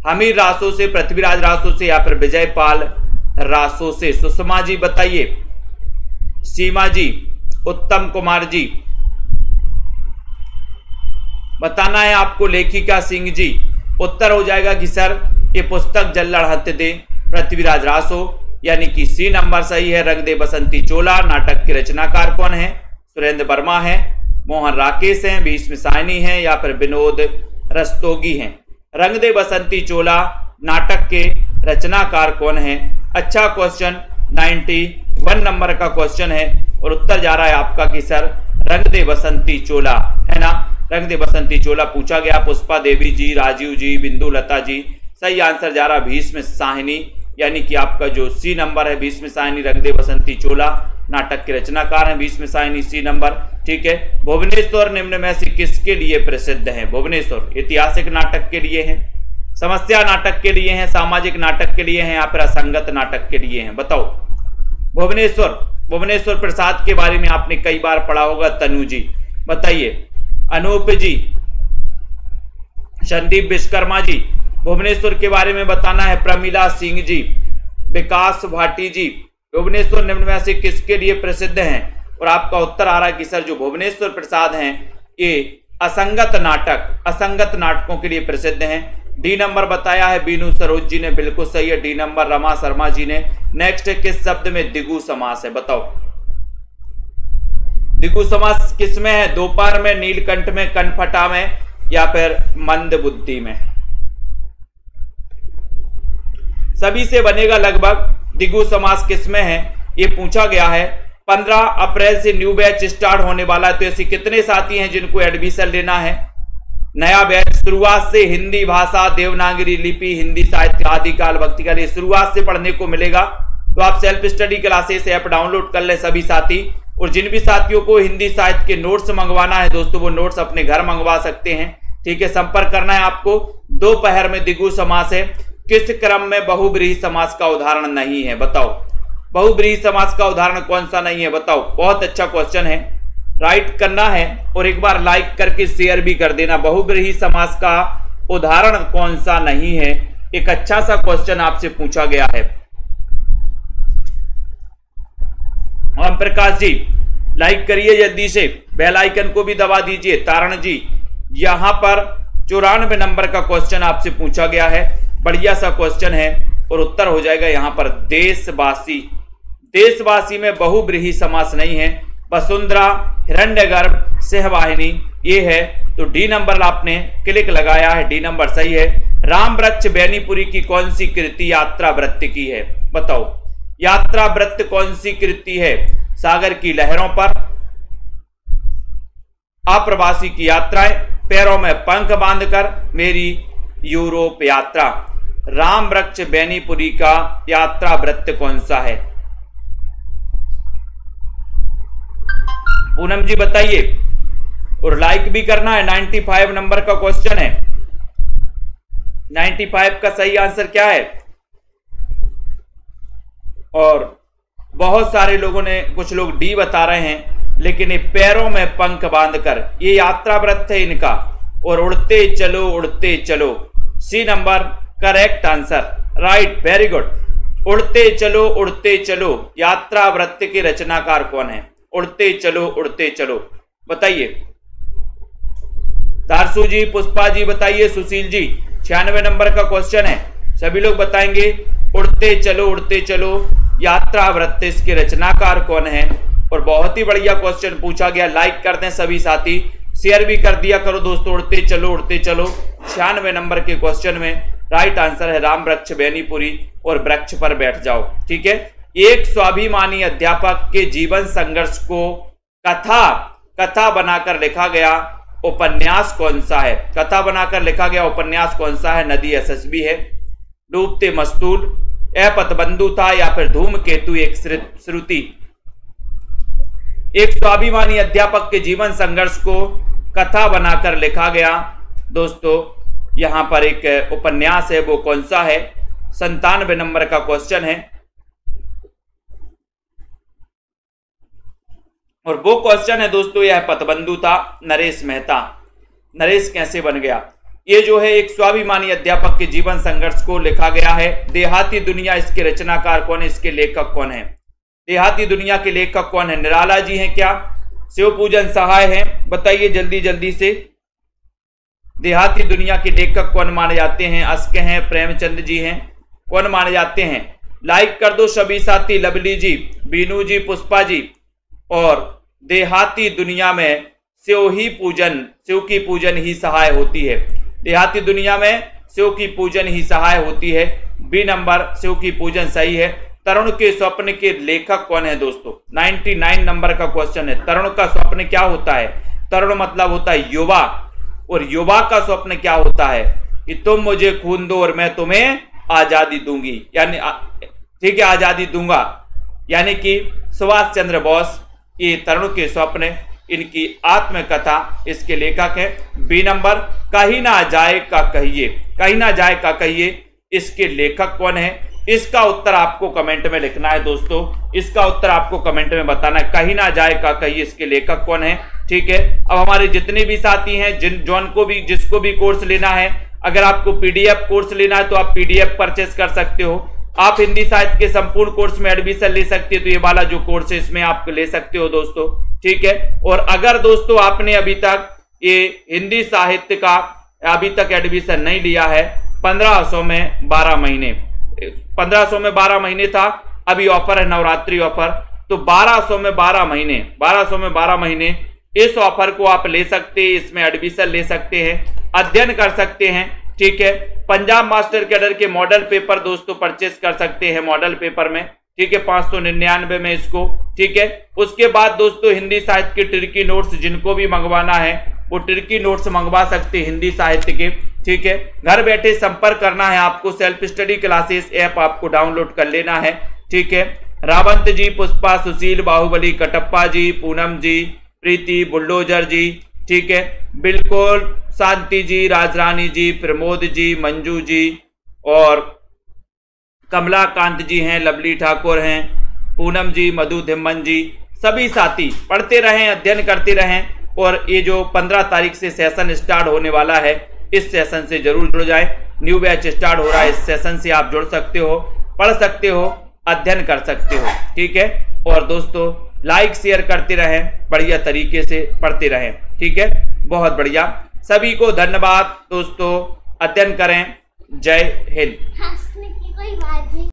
हमीर रासो से, पृथ्वीराज रासो से, या फिर विजयपाल रासो से? सुषमा जी बताइए, सीमा जी, उत्तम कुमार जी बताना है आपको। लेखिका सिंह जी, उत्तर हो जाएगा कि सर ये पुस्तक जल्लड़ हत्य दे पृथ्वीराज रासो, यानी कि सी नंबर सही है। रंग दे बसंती चोला नाटक के रचनाकार कौन है? सुरेंद्र वर्मा है, मोहन राकेश हैं, भीष्म सायनी हैं, या फिर विनोद रस्तोगी हैं? रंग दे बसंती चोला नाटक के रचनाकार कौन है? अच्छा क्वेश्चन, 91 नंबर का क्वेश्चन है और उत्तर जा रहा है आपका कि सर रंग दे बसंती चोला, है ना, रंग दे बसंती चोला पूछा गया। पुष्पा देवी जी, राजीव जी, बिंदु लता जी, सही आंसर जा रहा भीष्म साहिनी, यानी कि आपका जो सी नंबर है भीष्म साहिनी, रंग दे बसंती चोला नाटक के रचनाकार हैं भीष्म साहिनी, सी नंबर। ठीक है, भुवनेश्वर निम्न में से किसके लिए प्रसिद्ध है? भुवनेश्वर ऐतिहासिक नाटक के लिए है, समस्या नाटक के लिए है, सामाजिक नाटक के लिए है, या फिर असंगत नाटक के लिए है? बताओ। भुवनेश्वर प्रसाद के बारे में आपने कई बार पढ़ा होगा। तनु जी बताइए, अनूप जी, संदीप विश्वकर्मा जी, भुवनेश्वर के बारे में बताना है। प्रमिला सिंह जी, विकास भाटी जी, भुवनेश्वर निम्न में से किसके लिए प्रसिद्ध हैं? और आपका उत्तर आ रहा है कि सर जो भुवनेश्वर प्रसाद हैं ये असंगत नाटकों के लिए प्रसिद्ध हैं। डी नंबर बताया है बीनू सरोज जी ने, बिल्कुल सही है डी नंबर। रमा शर्मा जी ने। नेक्स्ट किस शब्द में दिगु समास है? बताओ। दिगु समास किस में है? दोपहर में, नीलकंठ में, कनफटा में, या फिर मंद बुद्धि में? सभी से बनेगा लगभग। दिगु समास किस में है ये पूछा गया है। 15 अप्रैल से न्यू बैच स्टार्ट होने वाला है, तो ऐसे कितने साथी हैं जिनको एडमिशन लेना है? नया बैच शुरुआत से हिंदी भाषा, देवनागरी लिपि, हिंदी साहित्य, आदिकाल, भक्तिकाल, ये शुरुआत से पढ़ने को मिलेगा। तो आप self study classes app download कर ले सभी साथी। और जिन भी साथियों को हिंदी साहित्य के नोट्स मंगवाना है दोस्तों, वो नोट्स अपने घर मंगवा सकते हैं। ठीक है, संपर्क करना है आपको। दोपहर में दिगु समास है। किस क्रम में बहुब्रीहि समास का उदाहरण नहीं है? बताओ। बहुब्रीहि समास का उदाहरण कौन सा नहीं है? बताओ। बहुत अच्छा क्वेश्चन है, राइट करना है और एक बार लाइक करके शेयर भी कर देना। बहुब्रीहि समास का उदाहरण कौन सा नहीं है? एक अच्छा सा क्वेश्चन आपसे पूछा गया है। ओम प्रकाश जी लाइक करिए जल्दी से, बेल आइकन को भी दबा दीजिए। तारण जी, यहां पर 94 नंबर का क्वेश्चन आपसे पूछा गया है, बढ़िया सा क्वेश्चन है और उत्तर हो जाएगा यहां पर देशवासी। देशवासी में बहुब्रीहि समास नहीं है। वसुंधरा, हिरण्यगर्भ, सिंहवाहिनी ये है, तो डी नंबर आपने क्लिक लगाया है, डी नंबर सही है। राम वृक्ष बेनीपुरी की कौन सी कृति यात्रा वृत्त की है? बताओ। यात्रा वृत्त कौन सी कृति है? सागर की लहरों पर, अप्रवासी की यात्राएं, पैरों में पंख बांधकर, मेरी यूरोप यात्रा। राम वृक्ष बेनीपुरी का यात्रा वृत्त कौन सा है? पूनम जी बताइए और लाइक भी करना है। 95 नंबर का क्वेश्चन है। 95 का सही आंसर क्या है? और बहुत सारे लोगों ने, कुछ लोग डी बता रहे हैं, लेकिन ये पैरों में पंख बांधकर ये यात्रा वृत्त है इनका। और उड़ते चलो, C number correct answer, right, very good. उड़ते चलो यात्रा वृत्त के रचनाकार कौन है? उड़ते चलो बताइए। तारसू जी, पुष्पा जी बताइए, सुशील जी। 96 नंबर का क्वेश्चन है, सभी लोग बताएंगे। उड़ते चलो यात्रा वृत्त इसके रचनाकार कौन है? और बहुत ही बढ़िया क्वेश्चन पूछा गया, लाइक कर दें सभी साथी, शेयर भी कर दिया करो दोस्तों। उड़ते चलो 96 नंबर के क्वेश्चन में राइट आंसर है राम वृक्ष बेनीपुरी और वृक्ष पर बैठ जाओ। ठीक है, एक स्वाभिमानी अध्यापक के जीवन संघर्ष को कथा बनाकर लिखा गया उपन्यास कौन सा है? कथा बनाकर लिखा गया उपन्यास कौन सा है? नदी यशस्वी है, डूबते मस्तूल, पतबंधु था, या फिर धूमकेतु एक श्रुति। एक स्वाभिमानी अध्यापक के जीवन संघर्ष को कथा बनाकर लिखा गया दोस्तों, यहां पर एक उपन्यास है, वो कौन सा है? 97 नंबर का क्वेश्चन है और वो क्वेश्चन है दोस्तों, यह पतबंधु था, नरेश मेहता। नरेश कैसे बन गया? ये जो है एक स्वाभिमानी अध्यापक के जीवन संघर्ष को लिखा गया है। देहाती दुनिया, इसके रचनाकार कौन है? इसके लेखक कौन है? देहाती दुनिया के लेखक कौन है? निराला जी हैं क्या? शिव पूजन सहाय हैं? बताइए जल्दी से। देहाती दुनिया के लेखक कौन माने जाते हैं? अश्क हैं, प्रेमचंद जी हैं, कौन माने जाते हैं? लाइक कर दो सभी साथी। लवली जी, बीनू जी, पुष्पा जी। और देहाती दुनिया में शिव की पूजन ही सहाय होती है। देहाती दुनिया में शिव की पूजन ही सहाय होती है। बी नंबर शिव की पूजन सही है। तरुण के स्वप्न के लेखक कौन है दोस्तों? 99 नंबर का क्वेश्चन है। तरुण का स्वप्न क्या होता है? तरुण मतलब होता है युवा, और युवा का स्वप्न क्या होता है कि तुम मुझे खून दो और मैं तुम्हें आजादी दूंगी, यानी ठीक है आजादी दूंगा, यानी कि सुभाष चंद्र बोस ये तरुण के स्वप्न, इनकी आत्मकथा, इसके लेखक है। बी नंबर कहीं ना जाए का कहिए, कहीं ना जाए का कहिए, इसके लेखक कौन है? इसका उत्तर आपको कमेंट में लिखना है दोस्तों, इसका उत्तर आपको कमेंट में बताना है। कहीं ना जाए का कहिए, इसके लेखक कौन है? ठीक है। अब हमारे जितने भी साथी हैं, जिसको भी कोर्स लेना है, अगर आपको पीडीएफ कोर्स लेना है तो आप पीडीएफ परचेस कर सकते हो। आप हिंदी साहित्य के संपूर्ण कोर्स में एडमिशन ले सकते हो, तो ये वाला जो कोर्स है इसमें आप ले सकते हो दोस्तों, ठीक है। और अगर दोस्तों आपने अभी तक ये हिंदी साहित्य का अभी तक एडमिशन नहीं लिया है, 1500 में 12 महीने, 1500 में 12 महीने था, अभी ऑफर है नवरात्रि ऑफर, तो 1200 में 12 महीने, 1200 में 12 महीने इस ऑफर को आप ले सकते हैं, इसमें एडमिशन ले सकते हैं, अध्ययन कर सकते हैं, ठीक है। पंजाब मास्टर कैडर के मॉडल पेपर दोस्तों परचेस कर सकते हैं मॉडल पेपर में, ठीक है, 599 में इसको, ठीक है। उसके बाद दोस्तों हिंदी साहित्य के ट्रिकी नोट्स जिनको भी मंगवाना है वो ट्रिकी नोट्स मंगवा सकते हैं हिंदी साहित्य के, ठीक है। घर बैठे संपर्क करना है आपको, सेल्फ स्टडी क्लासेस ऐप आपको डाउनलोड कर लेना है, ठीक है। रावंत जी, पुष्पा, सुशील, बाहुबली, कटप्पा जी, पूनम जी, प्रीति, बुलडोजर जी, ठीक है, बिल्कुल, शांति जी, राजरानी जी, प्रमोद जी, मंजू जी और कमलाकांत जी हैं, लवली ठाकुर हैं, पूनम जी, मधु धिम्मन जी, सभी साथी पढ़ते रहें, अध्ययन करते रहें। और ये जो 15 तारीख से सेशन स्टार्ट होने वाला है, इस सेशन से जरूर जुड़ जाए। न्यू बैच स्टार्ट हो रहा है, इस सेशन से आप जुड़ सकते हो, पढ़ सकते हो, अध्ययन कर सकते हो, ठीक है। और दोस्तों लाइक शेयर करते रहें, बढ़िया तरीके से पढ़ते रहें, ठीक है। बहुत बढ़िया, सभी को धन्यवाद दोस्तों, अध्ययन करें। जय हिंद।